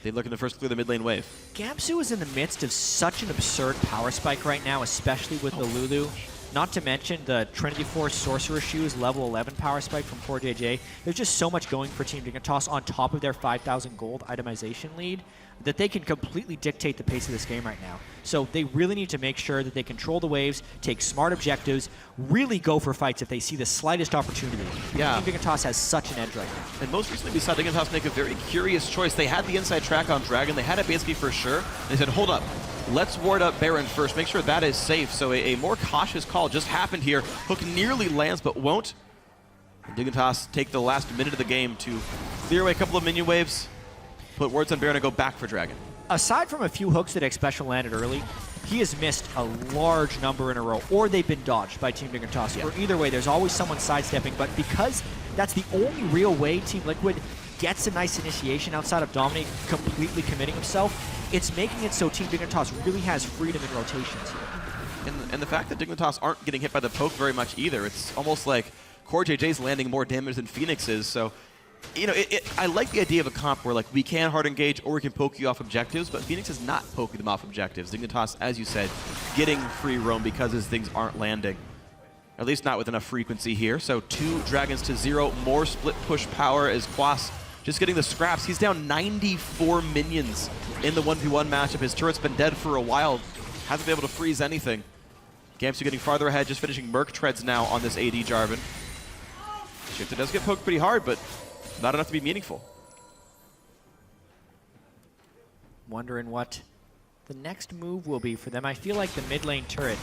they're looking to first clear the mid lane wave. Gamsu is in the midst of such an absurd power spike right now, especially with the Lulu. Not to mention the Trinity Force Sorcerer Shoes level 11 power spike from CoreJJ. There's just so much going for Team Dignitas on top of their 5,000 gold itemization lead that they can completely dictate the pace of this game right now. So they really need to make sure that they control the waves, take smart objectives, really go for fights if they see the slightest opportunity. Yeah. Team Dignitas has such an edge right now. And most recently we saw Dignitas make a very curious choice. They had the inside track on Dragon. They had it basically for sure. And they said, hold up. Let's ward up Baron first, make sure that is safe. So a more cautious call just happened here. Hook nearly lands, but won't. And Dignitas take the last minute of the game to clear away a couple of minion waves, put wards on Baron, and go back for Dragon. Aside from a few hooks that Xpecial landed early, he has missed a large number in a row, or they've been dodged by Team Dignitas. Yeah. Or either way, there's always someone sidestepping, but because that's the only real way Team Liquid gets a nice initiation outside of Dominate completely committing himself, it's making it so Team Dignitas really has freedom in rotations here. And the fact that Dignitas aren't getting hit by the poke very much either, it's almost like CoreJJ's landing more damage than FeniX is, so you know, I like the idea of a comp where, like, we can hard engage or we can poke you off objectives, but FeniX is not poking them off objectives. Dignitas, as you said, getting free roam because his things aren't landing. At least not with enough frequency here. So 2 dragons to 0, more split push power as Quas just getting the scraps. He's down 94 minions in the 1v1 matchup. His turret's been dead for a while. Hasn't been able to freeze anything. Gamsu getting farther ahead, just finishing Merc treads now on this AD Jarvan. Shiphtur does get poked pretty hard, but not enough to be meaningful. Wondering what the next move will be for them. I feel like the mid lane turret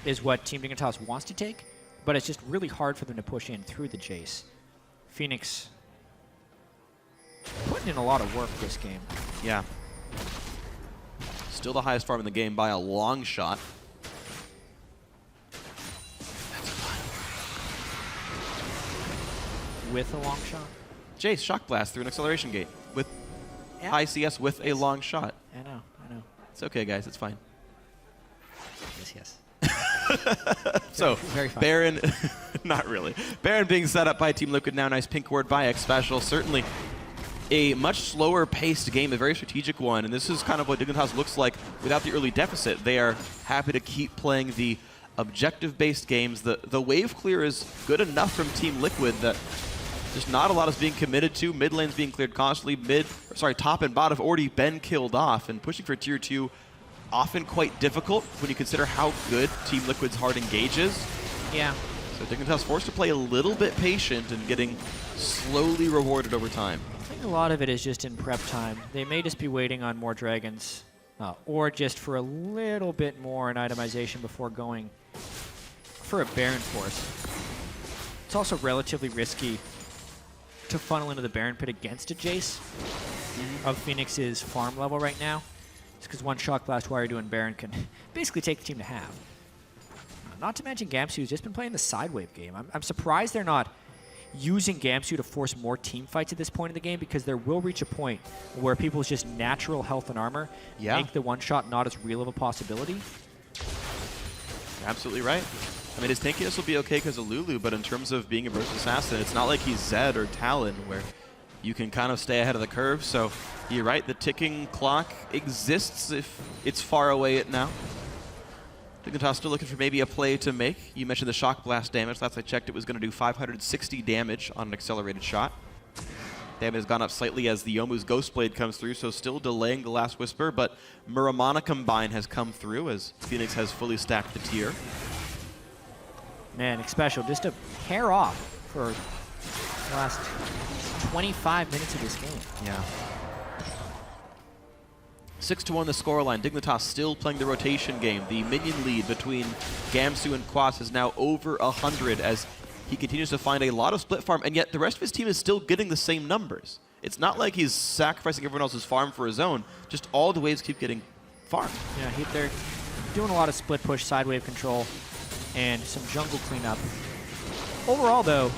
is what Team Dignitas wants to take, but it's just really hard for them to push in through the Jayce. FeniX putting in a lot of work this game. Yeah. Still the highest farm in the game by a long shot. With a long shot? Jayce, Shock Blast through an acceleration gate with high CS with a long shot. I know. It's okay, guys. It's fine. Yes. So, Very fine. Baron, not really. Baron being set up by Team Liquid now. Nice pink ward by Xpecial. Certainly a much slower paced game, a very strategic one. And this is kind of what Dignitas looks like without the early deficit. They are happy to keep playing the objective-based games. The wave clear is good enough from Team Liquid that just not a lot is being committed to. Mid lane's being cleared constantly. Top and bot have already been killed off, and pushing for tier 2 often quite difficult when you consider how good Team Liquid's hard engage is. Yeah. So Dignitas forced to play a little bit patient and getting slowly rewarded over time. I think a lot of it is just in prep time. They may just be waiting on more dragons, or just for a little bit more in itemization before going for a Baron force. It's also relatively risky to funnel into the Baron pit against a Jayce of FeniX's farm level right now. It's because one Shock Blast while you're doing Baron can basically take the team to half. Not to mention Gamsu's just been playing the side wave game. I'm surprised they're not using Gamsu to force more team fights at this point in the game, because there will reach a point where people's just natural health and armor make the one shot not as real of a possibility. You're absolutely right. I mean, his tankiness will be okay because of Lulu, but in terms of being a burst assassin, it's not like he's Zed or Talon where you can kind of stay ahead of the curve. So you're right, the ticking clock exists if it's far away now. Dignitas still looking for maybe a play to make. You mentioned the Shock Blast damage. Last I checked, it was going to do 560 damage on an accelerated shot. Damage has gone up slightly as the Yomu's Ghostblade comes through, so still delaying the Last Whisper, but Muramana Combine has come through as FeniX has fully stacked the tier. Man, Xpecial just a hair off for the last 25 minutes of this game. Yeah. 6-1 the scoreline. Dignitas still playing the rotation game. The minion lead between Gamsu and Quas is now over 100 as he continues to find a lot of split farm, and yet the rest of his team is still getting the same numbers. It's not like he's sacrificing everyone else's farm for his own. Just all the waves keep getting farmed. Yeah, they're doing a lot of split push, side wave control, and some jungle cleanup. Overall, though,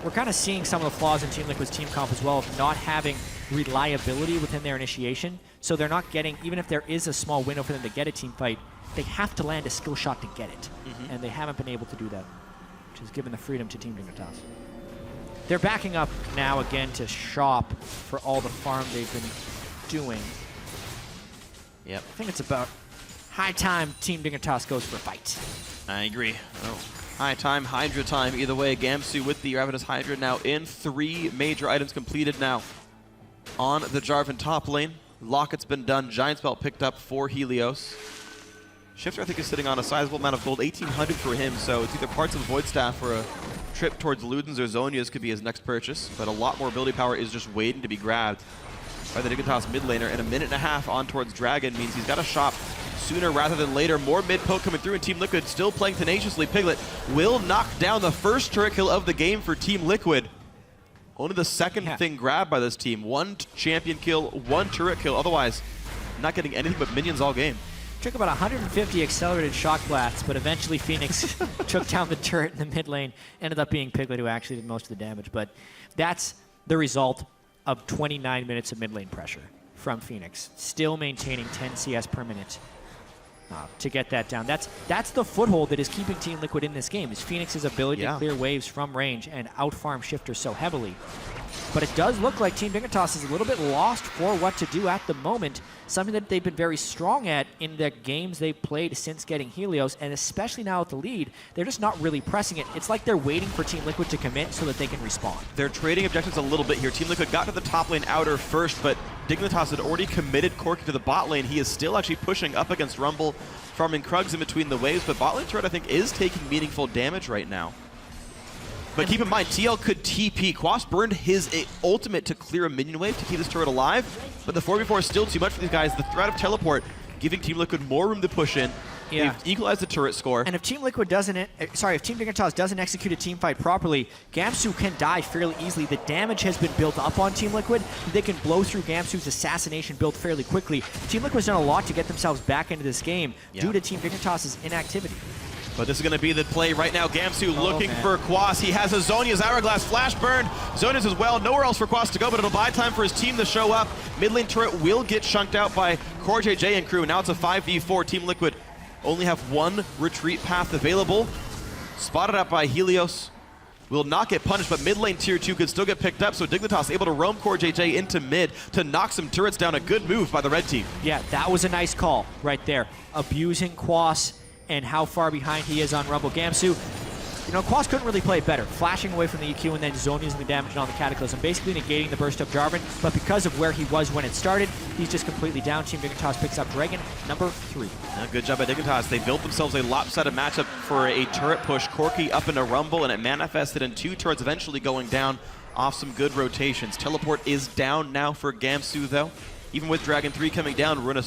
we're kind of seeing some of the flaws in Team Liquid's team comp as well, of not having reliability within their initiation. So they're not getting, even if there is a small window for them to get a team fight, they have to land a skill shot to get it. And they haven't been able to do that, which has given the freedom to Team Dignitas. They're backing up now again to shop for all the farm they've been doing. Yep. I think it's about high time Team Dignitas goes for a fight. I agree. Oh. High time, Hydra time. Either way, Gamsu with the Ravenous Hydra now in. 3 major items completed now on the Jarvan top lane. Locket's been done. Giant Spell picked up for Helios. Shiphtur, I think, is sitting on a sizable amount of gold, 1,800 for him, so it's either parts of the Void Staff or a trip towards Ludens or Zonia's could be his next purchase, but a lot more ability power is just waiting to be grabbed by the Dignitas mid laner, and a minute and a half on towards Dragon means he's got to shop sooner rather than later. More mid poke coming through, and Team Liquid still playing tenaciously. Piglet will knock down the first turret kill of the game for Team Liquid. Only the second thing grabbed by this team. 1 champion kill, 1 turret kill, otherwise not getting anything but minions all game. Took about 150 accelerated shock blasts, but eventually FeniX took down the turret in the mid lane. Ended up being Piglet who actually did most of the damage, but that's the result of 29 minutes of mid lane pressure from FeniX. Still maintaining 10 CS per minute to get that down. That's the foothold that is keeping Team Liquid in this game, is FeniX's ability to clear waves from range and outfarm Shiphtur so heavily. But it does look like Team Dignitas is a little bit lost for what to do at the moment, something that they've been very strong at in the games they've played since getting Helios, and especially now with the lead, they're just not really pressing it. It's like they're waiting for Team Liquid to commit so that they can respond. They're trading objectives a little bit here. Team Liquid got to the top lane outer first, but Dignitas had already committed Corki to the bot lane. He is still actually pushing up against Rumble, farming Krugs in between the waves, but bot lane turret, I think, is taking meaningful damage right now. But keep in mind, TL could TP. Quas burned his ultimate to clear a minion wave to keep this turret alive, but the 4v4 is still too much for these guys. The threat of teleport giving Team Liquid more room to push in. They've equalized the turret score. And if Team Liquid doesn't, if Team Dignitas doesn't execute a team fight properly, Gamsu can die fairly easily. The damage has been built up on Team Liquid. They can blow through Gamsu's assassination build fairly quickly. Team Liquid's done a lot to get themselves back into this game due to Team Dignitas' inactivity. But this is going to be the play right now. Gamsu looking for Quas. He has a Zhonya's Hourglass flash burn. Zhonya's as well. Nowhere else for Quas to go, but it'll buy time for his team to show up. Mid lane turret will get chunked out by CoreJJ and crew. Now it's a 5v4. Team Liquid only have one retreat path available. Spotted out by Helios. Will not get punished, but mid lane tier 2 could still get picked up, so Dignitas able to roam CoreJJ into mid to knock some turrets down. A good move by the red team. Yeah, that was a nice call right there. Abusing Quas and how far behind he is on Rumble. Gamsu, you know, Quas couldn't really play better. Flashing away from the EQ and then zoning the damage on the Cataclysm, basically negating the burst of Jarvan, but because of where he was when it started, he's just completely down. Team Dignitas picks up Dragon number 3. Good job by Dignitas. They built themselves a lopsided matchup for a turret push. Corki up into Rumble, and it manifested in 2 turrets eventually going down off some good rotations. Teleport is down now for Gamsu, though. Even with Dragon 3 coming down, we're in a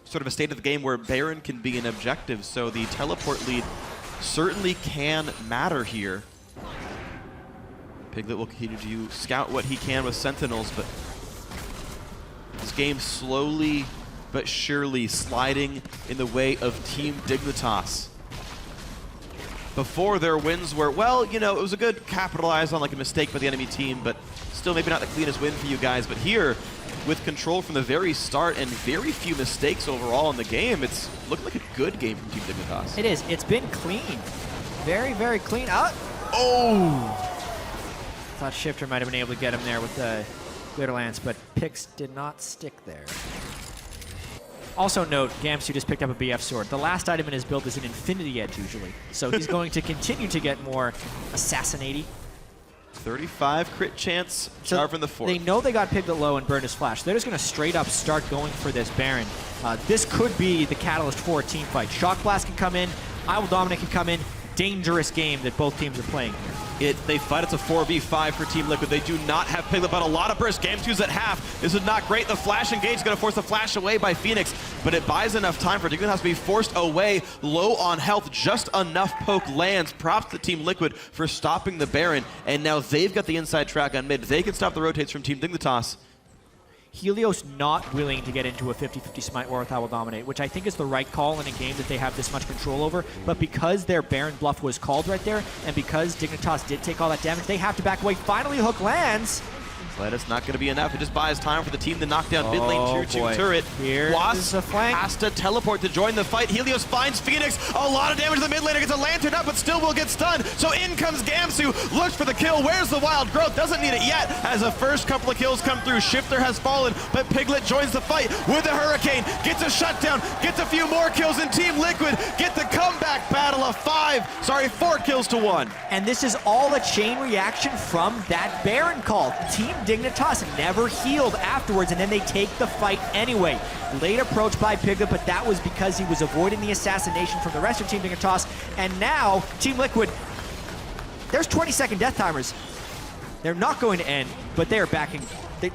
sort of a state of the game where Baron can be an objective, so the teleport lead certainly can matter here. Piglet will continue to scout what he can with Sentinels, but this game slowly but surely sliding in the way of Team Dignitas. Before, their wins were, well, you know, it was a good capitalize on like a mistake by the enemy team, but still maybe not the cleanest win for you guys. But here, with control from the very start and very few mistakes overall in the game, it's looking like a good game from Team Dignitas. It is. It's been clean. Very, very clean. Oh! Thought Shiphtur might have been able to get him there with the Glitter Lance, but Pix did not stick there. Also note, Gamsu just picked up a BF sword. The last item in his build is an Infinity Edge usually, so he's going to continue to get more assassinating. 35 crit chance, Jarvan IV. They know they got Piglet low and burned his flash. They're just going to straight up start going for this Baron. This could be the catalyst for a team fight. Shock Blast can come in, IWillDominate can come in. Dangerous game that both teams are playing here. They fight. It's a 4v5 for Team Liquid. They do not have Piglet, but a lot of burst. Gamsu's at half. This is not great. The flash engage is going to force the flash away by FeniX, but it buys enough time for Dignitas to be forced away. Low on health, just enough poke lands. Props to Team Liquid for stopping the Baron, and now they've got the inside track on mid. They can stop the rotates from Team Dignitas. Helios not willing to get into a 50-50 smite war with IWillDominate, which I think is the right call in a game that they have this much control over. But because their Baron bluff was called right there, and because Dignitas did take all that damage, they have to back away. Finally, hook lands. But it's not going to be enough. It just buys time for the team to knock down mid lane tier 2 turret. Quas has to teleport to join the fight. Helios finds FeniX. A lot of damage to the mid laner. Gets a lantern up, but still will get stunned. So in comes Gamsu. Looks for the kill. Where's the wild growth? Doesn't need it yet. As the first couple of kills come through, Shiphtur has fallen, but Piglet joins the fight with a hurricane. Gets a shutdown. Gets a few more kills, and Team Liquid get the comeback battle of 4 kills to 1. And this is all a chain reaction from that Baron call. Team Dignitas never healed afterwards, and then they take the fight anyway. Late approach by Piglet, but that was because he was avoiding the assassination from the rest of Team Dignitas. And now, Team Liquid, there's 20-second death timers. They're not going to end, but they are backing. They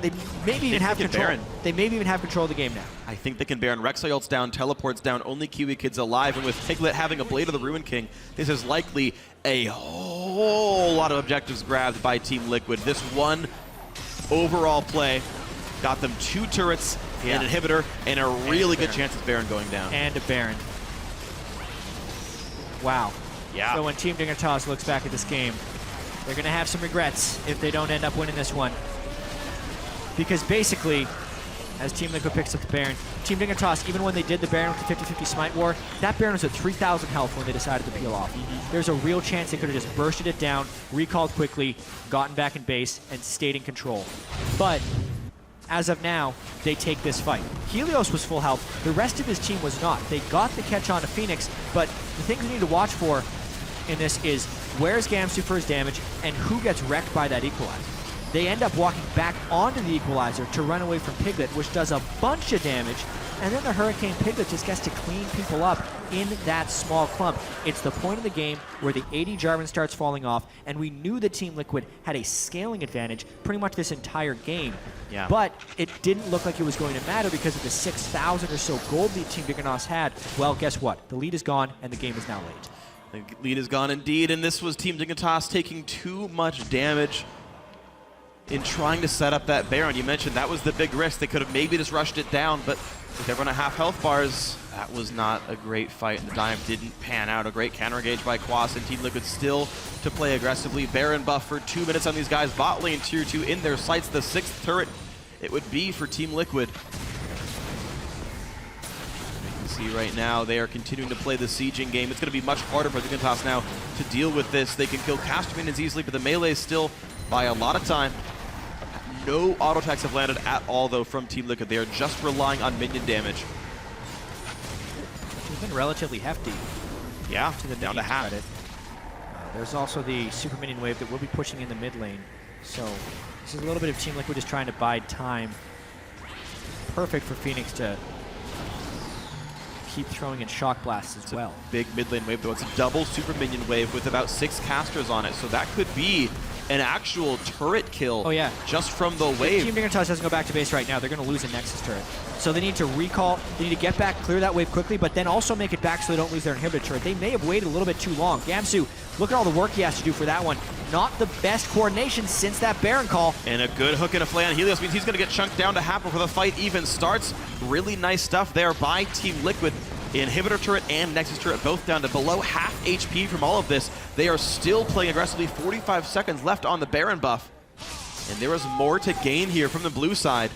maybe even have control. Baron. They maybe even have control of the game now. I think they can Baron. Rek'Sai ult's down, teleports down, only KiWiKid's alive, and with Piglet having a Blade of the Ruin King, this is likely a whole lot of objectives grabbed by Team Liquid. This one overall play got them 2 turrets, an inhibitor, and a really good chance of Baron going down. And a Baron. Wow. Yeah. So when Team Dignitas looks back at this game, they're going to have some regrets if they don't end up winning this one. Because basically, as Team Liquid picks up the Baron. Team Dignitas, even when they did the Baron with the 50-50 smite war, that Baron was at 3,000 health when they decided to peel off. There's a real chance they could have just bursted it down, recalled quickly, gotten back in base, and stayed in control. But as of now, they take this fight. Helios was full health. The rest of his team was not. They got the catch on to FeniX, but the things we need to watch for in this is where's Gamsu for his damage and who gets wrecked by that equalizer. They end up walking back onto the equalizer to run away from Piglet, which does a bunch of damage, and then the Hurricane Piglet just gets to clean people up in that small clump. It's the point of the game where the AD Jarvan starts falling off, and we knew that Team Liquid had a scaling advantage pretty much this entire game. Yeah. But it didn't look like it was going to matter because of the 6,000 or so gold lead Team Dignitas had. Well, guess what? The lead is gone, and the game is now late. The lead is gone indeed, and this was Team Dignitas taking too much damage in trying to set up that Baron. You mentioned that was the big risk. They could have maybe just rushed it down, but with everyone at half health bars, that was not a great fight, and the dive didn't pan out. A great counter engage by Quas, and Team Liquid still to play aggressively. Baron buff for 2 minutes on these guys. Bot lane tier 2 in their sights. The 6th turret it would be for Team Liquid. You can see right now they are continuing to play the sieging game. It's going to be much harder for Dignitas now to deal with this. They can kill caster minions easily, but the melee is still by a lot of time. No auto attacks have landed at all, though, from Team Liquid. They are just relying on minion damage. It's been relatively hefty. Yeah, to the down to half. There's also the super minion wave that will be pushing in the mid lane. So this is a little bit of Team Liquid just trying to bide time. Perfect for FeniX to keep throwing in shock blasts as well. Big mid lane wave, though. It's a double super minion wave with about 6 casters on it, so that could be an actual turret kill. Oh, yeah. Just from the wave. Team Dignitas doesn't go back to base right now. They're going to lose a Nexus turret. So they need to recall, they need to get back, clear that wave quickly, but then also make it back so they don't lose their inhibitor turret. They may have waited a little bit too long. Gamsu, look at all the work he has to do for that one. Not the best coordination since that Baron call. And a good hook and a flay on Helios means he's going to get chunked down to half before the fight even starts. Really nice stuff there by Team Liquid. Inhibitor turret and Nexus turret both down to below half HP from all of this. They are still playing aggressively. 45 seconds left on the Baron buff. And there is more to gain here from the blue side.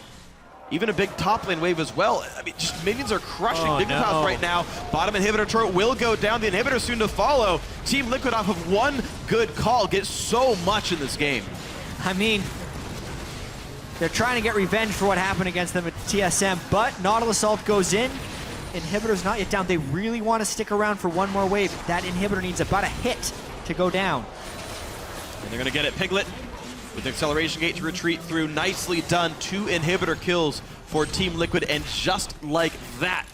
Even a big top lane wave as well. I mean, just minions are crushing Dignitas right now. Bottom inhibitor turret will go down. The inhibitor soon to follow. Team Liquid off of one good call gets so much in this game. I mean, they're trying to get revenge for what happened against them at TSM, but Nautilus ult goes in. Inhibitor's not yet down. They really want to stick around for one more wave. That inhibitor needs about a hit to go down. And they're going to get it. Piglet with the acceleration gate to retreat through. Nicely done. 2 inhibitor kills for Team Liquid, and just like that,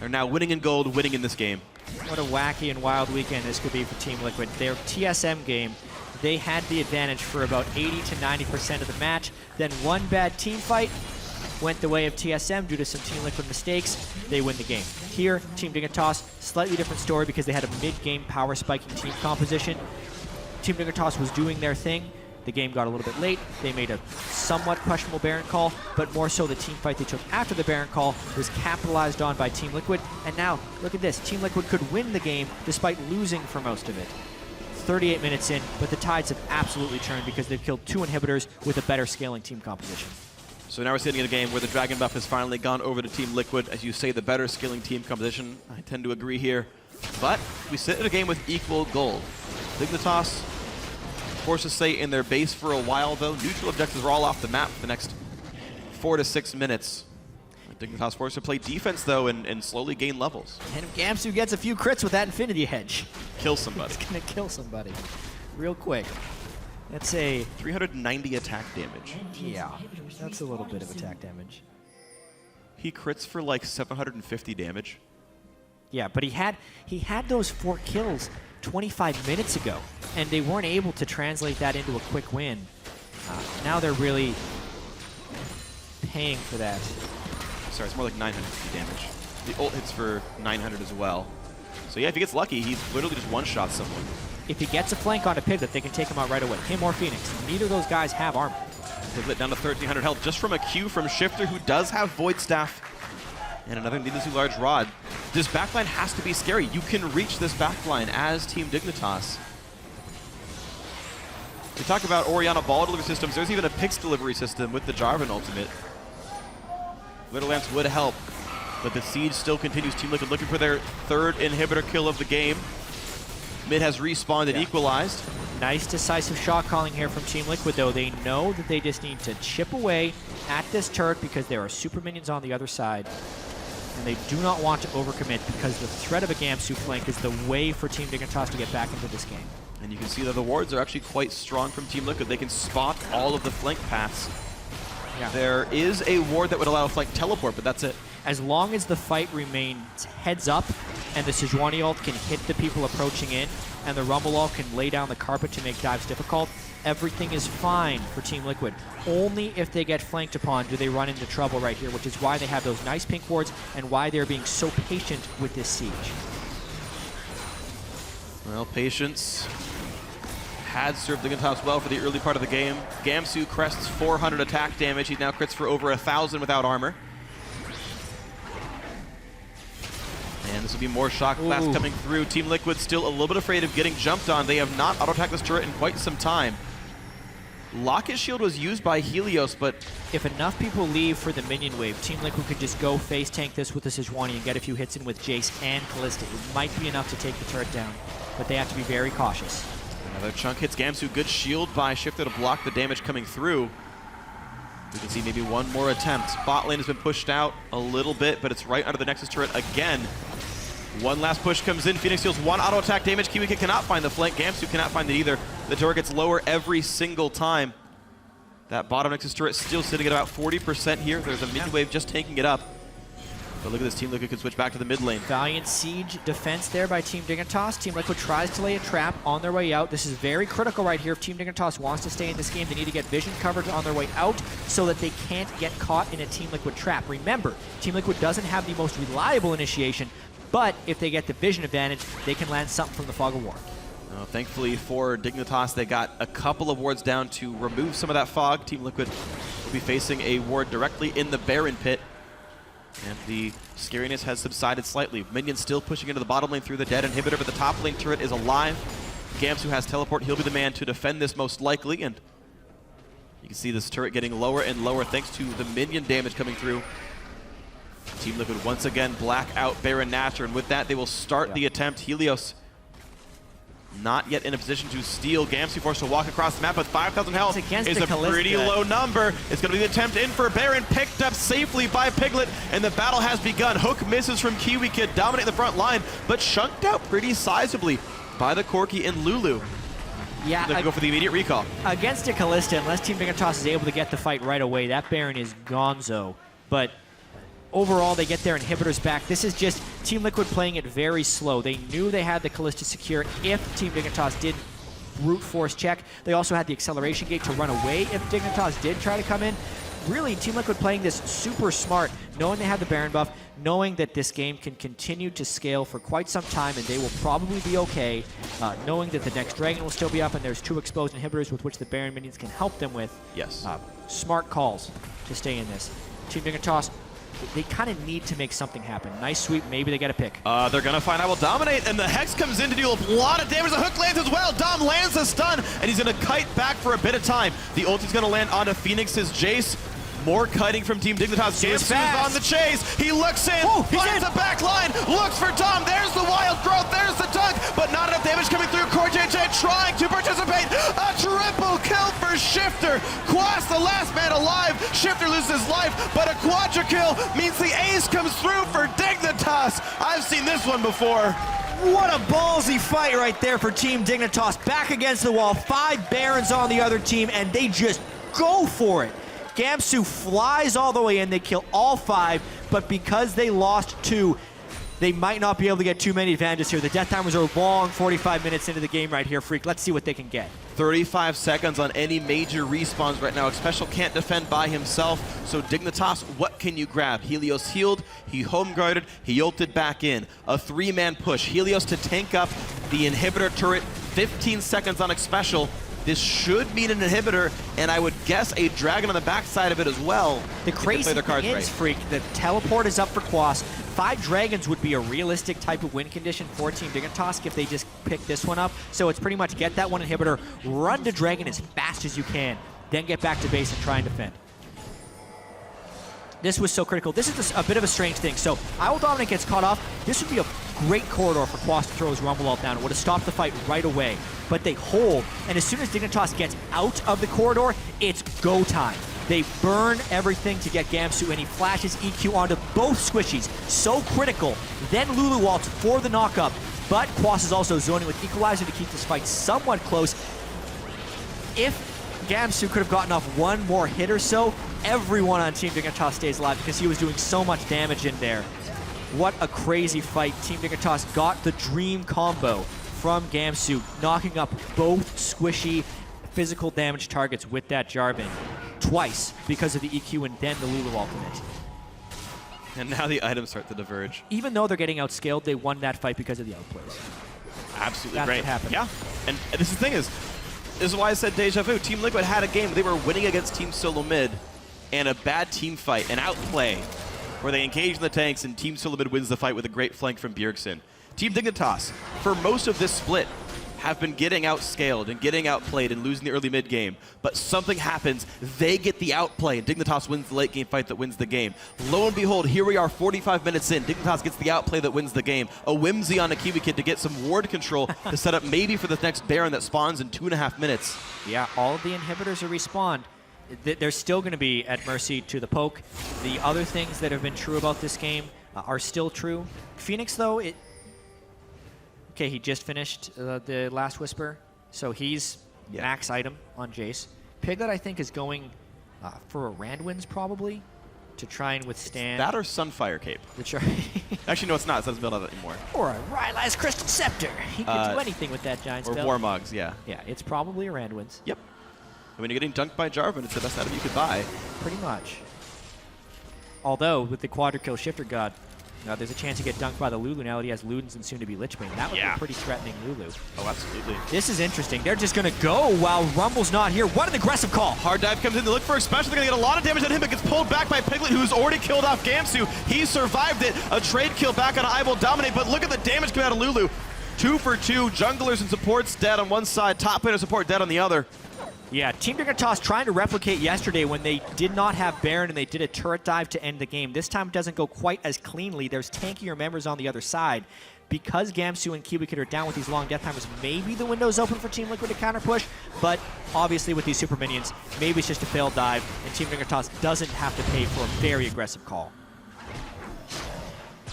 they're now winning in gold, winning in this game. What a wacky and wild weekend this could be for Team Liquid. Their TSM game, they had the advantage for about 80 to 90% of the match. Then one bad team fight went the way of TSM due to some Team Liquid mistakes. They win the game. Here, Team Dignitas, slightly different story because they had a mid-game power spiking team composition. Team Dignitas was doing their thing. The game got a little bit late. They made a somewhat questionable Baron call, but more so the team fight they took after the Baron call was capitalized on by Team Liquid. And now, look at this. Team Liquid could win the game despite losing for most of it. 38 minutes in, but the tides have absolutely turned because they've killed 2 inhibitors with a better scaling team composition. So now we're sitting in a game where the Dragon buff has finally gone over to Team Liquid. As you say, the better scaling team composition. I tend to agree here. But we sit in a game with equal gold. Dignitas forced to stay in their base for a while, though. Neutral objectives are all off the map for the next 4 to 6 minutes. Dignitas forced to play defense, though, and slowly gain levels. And if Gamsu gets a few crits with that Infinity Hedge, Kill somebody. it's going to kill somebody real quick. That's a 390 attack damage. Yeah, that's a little bit of attack damage. He crits for like 750 damage. Yeah, but he had those 4 kills 25 minutes ago, and they weren't able to translate that into a quick win. Now they're really paying for that. Sorry, it's more like 950 damage. The ult hits for 900 as well. So yeah, if he gets lucky, he literally just one-shots someone. If he gets a flank onto Piglet, they can take him out right away. Him or FeniX. Neither of those guys have armor. Piglet down to 1,300 health just from a Q from Shiphtur, who does have Void Staff and another needlessly large rod. This backline has to be scary. You can reach this backline as Team Dignitas. We talk about Orianna ball delivery systems. There's even a Pix delivery system with the Jarvan ultimate. Glitter Lance would help, but the siege still continues. Team Liquid looking for their third inhibitor kill of the game. Mid has respawned and equalized. Nice decisive shot calling here from Team Liquid, though. They know that they just need to chip away at this turret because there are super minions on the other side. And they do not want to overcommit because the threat of a Gamsu flank is the way for Team Dignitas to get back into this game. And you can see that the wards are actually quite strong from Team Liquid. They can spot all of the flank paths. Yeah. There is a ward that would allow a flank teleport, but that's it. As long as the fight remains heads up and the Sejuani ult can hit the people approaching in and the Rumble ult can lay down the carpet to make dives difficult, everything is fine for Team Liquid. Only if they get flanked upon do they run into trouble right here, which is why they have those nice pink wards and why they're being so patient with this siege. Well, patience had served Dignitas well for the early part of the game. Gamsu crests 400 attack damage. He now crits for over 1,000 without armor. And this will be more shock blast coming through. Team Liquid still a little bit afraid of getting jumped on. They have not auto-attacked this turret in quite some time. Locket Shield was used by Helios, but if enough people leave for the minion wave, Team Liquid could just go face tank this with the Sejuani and get a few hits in with Jayce and Kalista. It might be enough to take the turret down, but they have to be very cautious. Another chunk hits Gamsu. Good shield by Shiphtur to block the damage coming through. We can see maybe one more attempt. Bot lane has been pushed out a little bit, but it's right under the Nexus turret again. One last push comes in. FeniX deals one auto attack damage. KiWiKid cannot find the flank. Gamsu cannot find it either. The turret gets lower every single time. That bottom Nexus turret still sitting at about 40% here. There's a mid wave just taking it up. But look at this. Team Liquid can switch back to the mid lane. Valiant siege defense there by Team Dignitas. Team Liquid tries to lay a trap on their way out. This is very critical right here. If Team Dignitas wants to stay in this game, they need to get vision coverage on their way out so that they can't get caught in a Team Liquid trap. Remember, Team Liquid doesn't have the most reliable initiation, but if they get the vision advantage, they can land something from the Fog of War. Thankfully for Dignitas, they got a couple of wards down to remove some of that fog. Team Liquid will be facing a ward directly in the Baron pit. And the scariness has subsided slightly. Minions still pushing into the bottom lane through the dead inhibitor, but the top lane turret is alive. Gamsu has teleport. He'll be the man to defend this most likely. And you can see this turret getting lower and lower thanks to the minion damage coming through. Team Liquid once again black out Baron Nashor, and with that they will start the attempt. Helios not yet in a position to steal. Gamsu forced to walk across the map with 5,000 health. Is a pretty low number. It's going to be the attempt in for Baron, picked up safely by Piglet, and the battle has begun. Hook misses from KiWiKid, dominating the front line, but chunked out pretty sizably by the Corki and Lulu. Yeah, they go for the immediate recall. Against a Kalista, unless Team Dignitas is able to get the fight right away, that Baron is gonzo. But overall, they get their inhibitors back. This is just Team Liquid playing it very slow. They knew they had the Kalista secure if Team Dignitas did brute force check. They also had the acceleration gate to run away if Dignitas did try to come in. Really, Team Liquid playing this super smart, knowing they have the Baron buff, knowing that this game can continue to scale for quite some time and they will probably be okay, knowing that the next Dragon will still be up and there's 2 exposed inhibitors with which the Baron minions can help them with. Yes. Smart calls to stay in this. Team Dignitas, they kind of need to make something happen. Nice sweep, maybe they get a pick. They're going to find IWillDominate, and the Hex comes in to deal a lot of damage. The hook lands as well. Dom lands the stun, and he's going to kite back for a bit of time. The ulti's going to land onto FeniX's Jayce. More kiting from Team Dignitas. Gamsu is on the chase. He looks in, finds the back line, looks for Dom. There's the wild growth, there's the dunk, but not enough damage coming through. CoreJJ trying to participate. A triple kill for Shiphtur. Quas, the last man alive. Shiphtur loses his life, but a quadra kill means the ace comes through for Dignitas. I've seen this one before. What a ballsy fight right there for Team Dignitas. Back against the wall, 5 Barons on the other team, and they just go for it. Gamsu flies all the way in, they kill all 5, but because they lost 2, they might not be able to get too many advantages here. The death timers are long, 45 minutes into the game right here, Phreak. Let's see what they can get. 35 seconds on any major respawns right now. Xpecial can't defend by himself, so Dignitas, what can you grab? Helios healed, he home guarded, he ulted back in. A 3-man push. Helios to tank up the inhibitor turret, 15 seconds on Xpecial. This should mean an inhibitor, and I would guess a dragon on the backside of it as well. The crazy thing is, Phreak, the teleport is up for Quas. 5 dragons would be a realistic type of win condition for Team Dignitas if they just pick this one up. So it's pretty much get that one inhibitor, run to dragon as fast as you can, then get back to base and try and defend. This was so critical. This is a bit of a strange thing. So IWillDominate gets caught off. This would be a great corridor for Quas to throw his Rumble ult down. It would have stopped the fight right away. But they hold, and as soon as Dignitas gets out of the corridor, it's go time. They burn everything to get Gamsu, and he flashes EQ onto both squishies. So critical. Then Lulu ults for the knockup, but Quas is also zoning with Equalizer to keep this fight somewhat close. If Gamsu could have gotten off one more hit or so, everyone on Team Dignitas stays alive because he was doing so much damage in there. What a crazy fight. Team Dignitas got the dream combo from Gamsu, knocking up both squishy physical damage targets with that Jarvan twice because of the EQ and then the Lulu ultimate. And now the items start to diverge. Even though they're getting outscaled, they won that fight because of the outplays. Absolutely That's great. what happened. Yeah, and this is the thing is, this is why I said deja vu. Team Liquid had a game. They were winning against Team Solo Mid, and a bad team fight, an outplay, where they engage in the tanks, and Team Solo Mid wins the fight with a great flank from Bjergsen. Team Dignitas, for most of this split, have been getting outscaled and getting outplayed and losing the early mid game, but something happens, they get the outplay, and Dignitas wins the late game fight that wins the game. Lo and behold, here we are 45 minutes in, Dignitas gets the outplay that wins the game. A whimsy on a KiWiKid to get some ward control to set up maybe for the next Baron that spawns in 2.5 minutes. Yeah, all of the inhibitors are respawned. They're still going to be at mercy to the poke. The other things that have been true about this game are still true. FeniX, though, okay, he just finished the last Whisper, so he's max item on Jayce. Piglet, I think, is going for a Randwinds, probably, to try and withstand... That or Sunfire Cape. Actually, no, it's not. It doesn't build on it anymore. Or a Rylai's Crystal Scepter. He can do anything with that giant spell. Or Warmogs, yeah. Yeah, it's probably a Randwinds. Yep. When you're getting dunked by Jarvan, it's the best item you could buy. Pretty much. Although, with the quadra kill Shiphtur God, there's a chance to get dunked by the Lulu now that he has Ludens and soon to be Lichbane. That would be pretty threatening Lulu. Oh, absolutely. This is interesting. They're just going to go while Rumble's not here. What an aggressive call. Hard dive comes in to look for Xpecial. They're going to get a lot of damage on him, but gets pulled back by Piglet, who's already killed off Gamsu. He survived it. A trade kill back on IWillDominate, but look at the damage coming out of Lulu. 2 for 2. Junglers and supports dead on one side. Top laner support dead on the other. Yeah, Team Dignitas trying to replicate yesterday when they did not have Baron and they did a turret dive to end the game. This time it doesn't go quite as cleanly. There's tankier members on the other side. Because Gamsu and KiWiKid are down with these long death timers, maybe the window's open for Team Liquid to counter push, but obviously with these super minions, maybe it's just a failed dive, and Team Dignitas doesn't have to pay for a very aggressive call.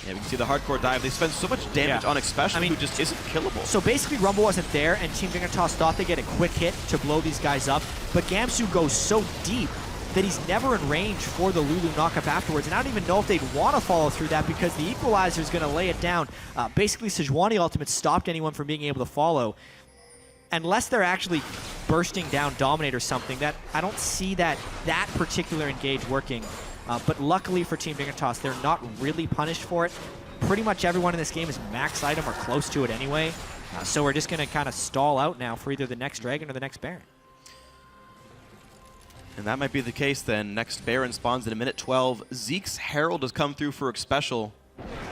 Yeah, we can see the hardcore dive. They spend so much damage on Xpecial, who just isn't killable. So basically, Rumble wasn't there, and Team Dignitas thought they'd get a quick hit to blow these guys up, but Gamsu goes so deep that he's never in range for the Lulu knockup afterwards, and I don't even know if they'd want to follow through that because the Equalizer is going to lay it down. Basically, Sejuani ultimate stopped anyone from being able to follow. Unless they're actually bursting down Dominate or something, that I don't see that particular engage working. But luckily for Team Dignitas, they're not really punished for it. Pretty much everyone in this game is max item or close to it anyway. So we're just going to kind of stall out now for either the next Dragon or the next Baron. And that might be the case then. Next Baron spawns in a minute 12. Zeke's Herald has come through for Xpecial.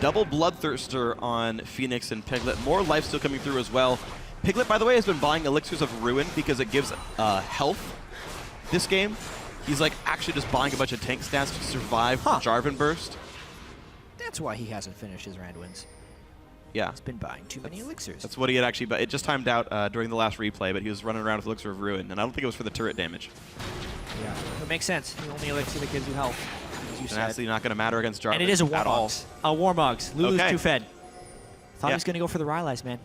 Double Bloodthirster on FeniX and Piglet. More life still coming through as well. Piglet, by the way, has been buying Elixirs of Ruin because it gives health this game. He's like actually just buying a bunch of tank stats to survive Jarvan burst. That's why he hasn't finished his Randwinds. Yeah. He's been buying too many elixirs. That's what he had actually, but it just timed out during the last replay, but he was running around with Elixir of Ruin, and I don't think it was for the turret damage. Yeah, it makes sense. The only elixir that gives you health, as you said. That's not going to matter against Jarvan. And it is a Warmogs. A Warmogs. Lulu's too fed. Thought he was going to go for the Rylai's, man.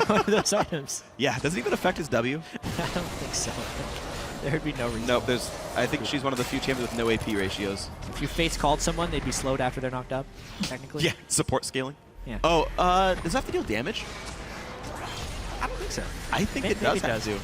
One of those items. Yeah, does it even affect his W? I don't think so. There'd be no reason. Nope, I think she's one of the few champions with no AP ratios. If you Fates called someone, they'd be slowed after they're knocked up, technically. Yeah, support scaling. Yeah. Oh, does that have to deal damage? I don't think so. I think it does have to.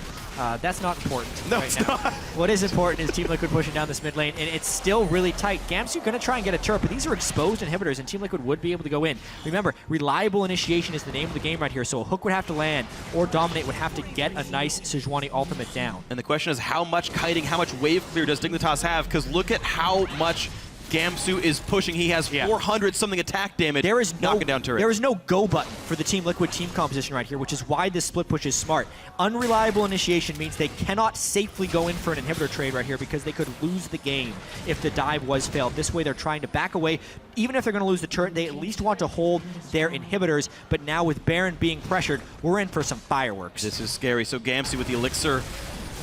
That's not important No, right it's now. not. What is important is Team Liquid pushing down this mid lane, and it's still really tight. Gamsu going to try and get a turret, but these are exposed inhibitors, and Team Liquid would be able to go in. Remember, reliable initiation is the name of the game right here, so a hook would have to land, or Dominate would have to get a nice Sejuani ultimate down. And the question is, how much kiting, how much wave clear does Dignitas have? Because look at how much Gamsu is pushing. He has 400-something attack damage. There is knocking down turrets. There is no go button for the Team Liquid team composition right here, which is why this split push is smart. Unreliable initiation means they cannot safely go in for an inhibitor trade right here because they could lose the game if the dive was failed. This way they're trying to back away. Even if they're going to lose the turret, they at least want to hold their inhibitors. But now with Baron being pressured, we're in for some fireworks. This is scary. So Gamsu with the Elixir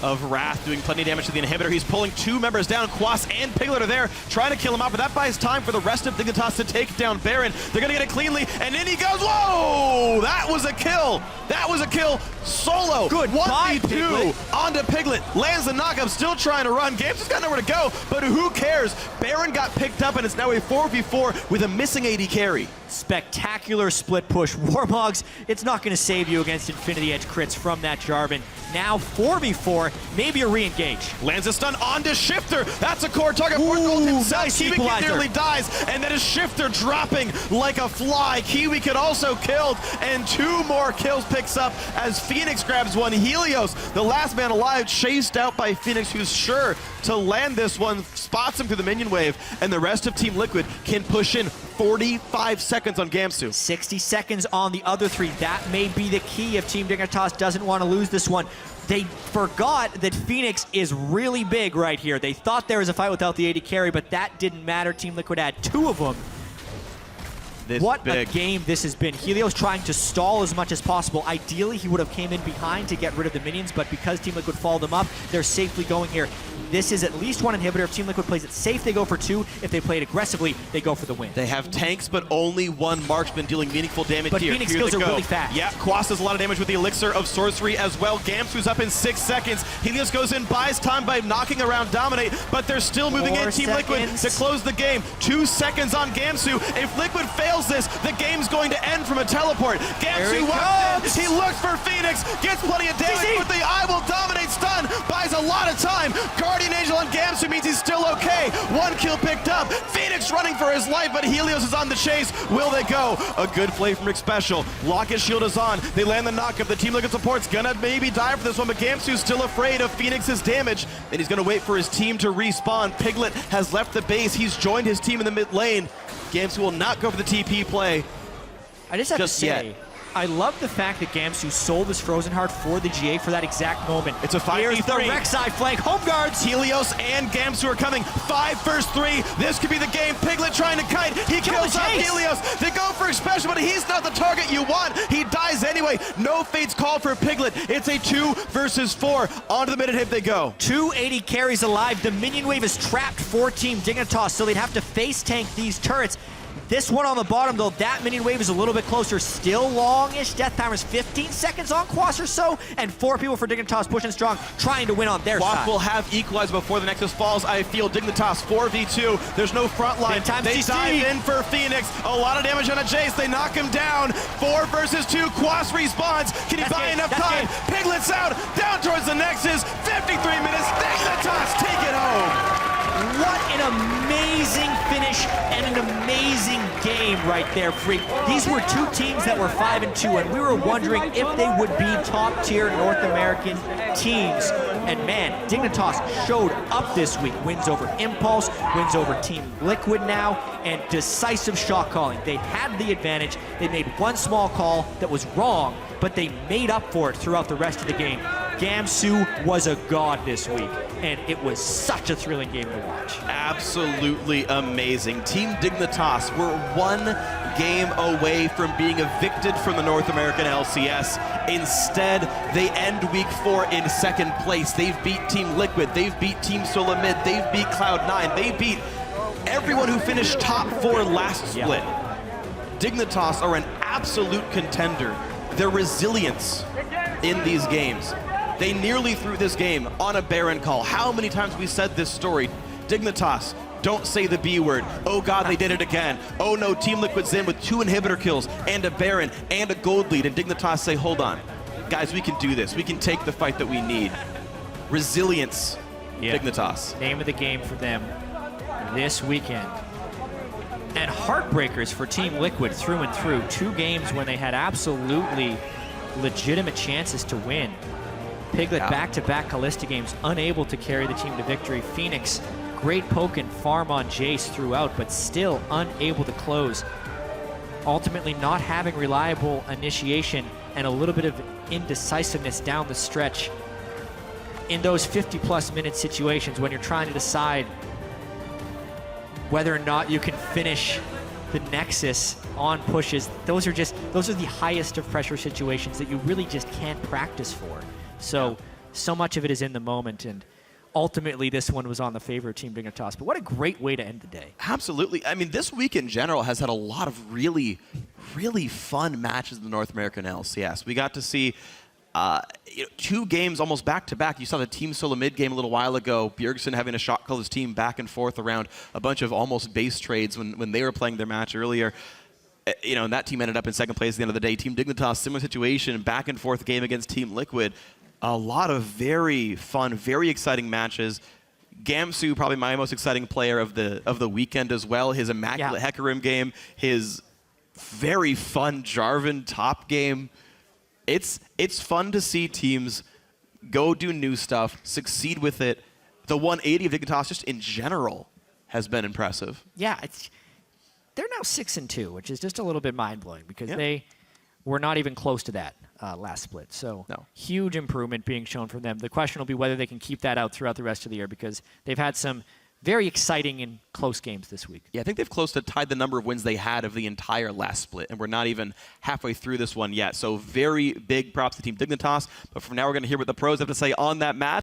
of Wrath doing plenty of damage to the inhibitor. He's pulling 2 members down. Quas and Piglet are there trying to kill him off, but that buys time for the rest of Dignitas to take down Baron. They're going to get it cleanly, and in he goes. Whoa! That was a kill. That was a kill. Solo. Good. 1v2 onto Piglet. Lands the knockup, still trying to run. Gamsu's got nowhere to go, but who cares? Baron got picked up, and it's now a 4v4 with a missing AD carry. Spectacular split push. Warmogs, it's not going to save you against Infinity Edge crits from that Jarvan. Now 4v4, maybe a re-engage. Lands a stun onto Shiphtur. That's a core target. Gold himself. Nice KiWiKid equalizer. nearly dies, and that is Shiphtur dropping like a fly. KiWiKid also killed, and 2 more kills picks up as FeniX grabs one. Helios, the last man alive, chased out by FeniX, who's sure to land this one, spots him through the minion wave, and the rest of Team Liquid can push in 45 seconds on Gamsu. 60 seconds on the other 3. That may be the key if Team Dignitas doesn't want to lose this one. They forgot that FeniX is really big right here. They thought there was a fight without the AD carry, but that didn't matter. Team Liquid had 2 of them. What a game this has been. Helios trying to stall as much as possible. Ideally, he would have came in behind to get rid of the minions, but because Team Liquid followed them up, they're safely going here. This is at least 1 inhibitor. If Team Liquid plays it safe, they go for 2. If they play it aggressively, they go for the win. They have tanks, but only 1 marksman dealing meaningful damage But here. FeniX Here skills they are go. really fast. Yeah, Quas does a lot of damage with the Elixir of Sorcery as well. Gamsu's up in 6 seconds. Helios goes in, buys time by knocking around Dominate, but they're still moving 4 in. Team Liquid to close the game. 2 seconds on Gamsu. If Liquid fails this, the game's going to end from a teleport. Gamsu walks in. He looks for FeniX, gets plenty of damage with the IWillDominate stun, buys a lot of time. Guardian Angel on Gamsu means he's still okay. 1 kill picked up. FeniX running for his life, but Helios is on the chase. Will they go? A good play from Xpecial. Locket's shield is on. They land the knockup. The Team Liquid support's gonna maybe die for this one, but Gamsu's still afraid of FeniX's damage, and he's gonna wait for his team to respawn. Piglet has left the base. He's joined his team in the mid lane. Gamsu will not go for the TP play. I just have to say, I love the fact that Gamsu sold his Frozen Heart for the GA for that exact moment. It's a 5v3. Here's the Rek'Sai flank. Home guards. Helios and Gamsu are coming. 5 versus 3. This could be the game. Piglet trying to kite. He kills off Helios. They go for Xpecial, but he's not the target you want. He dies anyway. No fates called for Piglet. It's a 2 versus 4. Onto the mid hit they go. 2 AD carries alive. The minion wave is trapped for Team Dignitas, so they'd have to face tank these turrets. This one on the bottom, though, that minion wave is a little bit closer. Still longish. Death timer's 15 seconds on Quas or so, and 4 people for Dignitas pushing strong, trying to win on their side. Quas will have equalize before the Nexus falls. I feel Dignitas 4v2. There's no front line. They dive in for FeniX. A lot of damage on a Jayce. They knock him down. 4 versus 2. Quas respawns. Can he buy enough time? Piglet's out. Down towards the Nexus. 53 minutes. Dignitas take it home. What an amazing finish and an amazing game right there, Phreak. These were 2 teams that were 5-2, and we were wondering if they would be top-tier North American teams. And man, Dignitas showed up this week. Wins over Impulse, wins over Team Liquid now, and decisive shot calling. They had the advantage. They made 1 small call that was wrong, but they made up for it throughout the rest of the game. Gamsu was a god this week, and it was such a thrilling game to watch. Absolutely amazing. Team Dignitas were 1 game away from being evicted from the North American LCS. Instead, they end week 4 in 2nd place. They've beat Team Liquid, they've beat Team Solamid, they've beat Cloud9, they beat everyone who finished top 4 last split. Dignitas are an absolute contender. Their resilience in these games. They nearly threw this game on a Baron call. How many times have we said this story? Dignitas, don't say the B word. Oh God, they did it again. Oh no, Team Liquid's in with 2 inhibitor kills and a Baron and a gold lead, and Dignitas say, hold on. Guys, we can do this. We can take the fight that we need. Resilience, Dignitas. Name of the game for them this weekend. And heartbreakers for Team Liquid through and through. 2 games when they had absolutely legitimate chances to win. Piglet back-to-back Kalista games, unable to carry the team to victory. FeniX great poke and farm on Jayce throughout, but still unable to close. Ultimately not having reliable initiation and a little bit of indecisiveness down the stretch in those 50-plus minute situations when you're trying to decide whether or not you can finish the Nexus on pushes. Those are the highest of pressure situations that you really just can't practice for. So much of it is in the moment, and ultimately this one was on the favor of Team Dignitas. But what a great way to end the day. Absolutely. I mean, this week in general has had a lot of really, really fun matches in the North American LCS. We got to see 2 games almost back-to-back. You saw the team solo mid game a little while ago. Bjergsen having to shot call his team back and forth around a bunch of almost base trades when they were playing their match earlier. And that team ended up in second place at the end of the day. Team Dignitas, similar situation, back and forth game against Team Liquid. A lot of very fun, very exciting matches. Gamsu, probably my most exciting player of the weekend as well. His immaculate Hecarim game, his very fun Jarvan top game. It's fun to see teams go do new stuff, succeed with it. The 180 of Dignitas just in general has been impressive. Yeah, they're now 6-2, which is just a little bit mind-blowing because they were not even close to that last split. So huge improvement being shown from them. The question will be whether they can keep that out throughout the rest of the year because they've had some very exciting and close games this week. Yeah, I think they've close to tied the number of wins they had of the entire last split, and we're not even halfway through this one yet. So very big props to Team Dignitas. But from now, we're going to hear what the pros have to say on that match.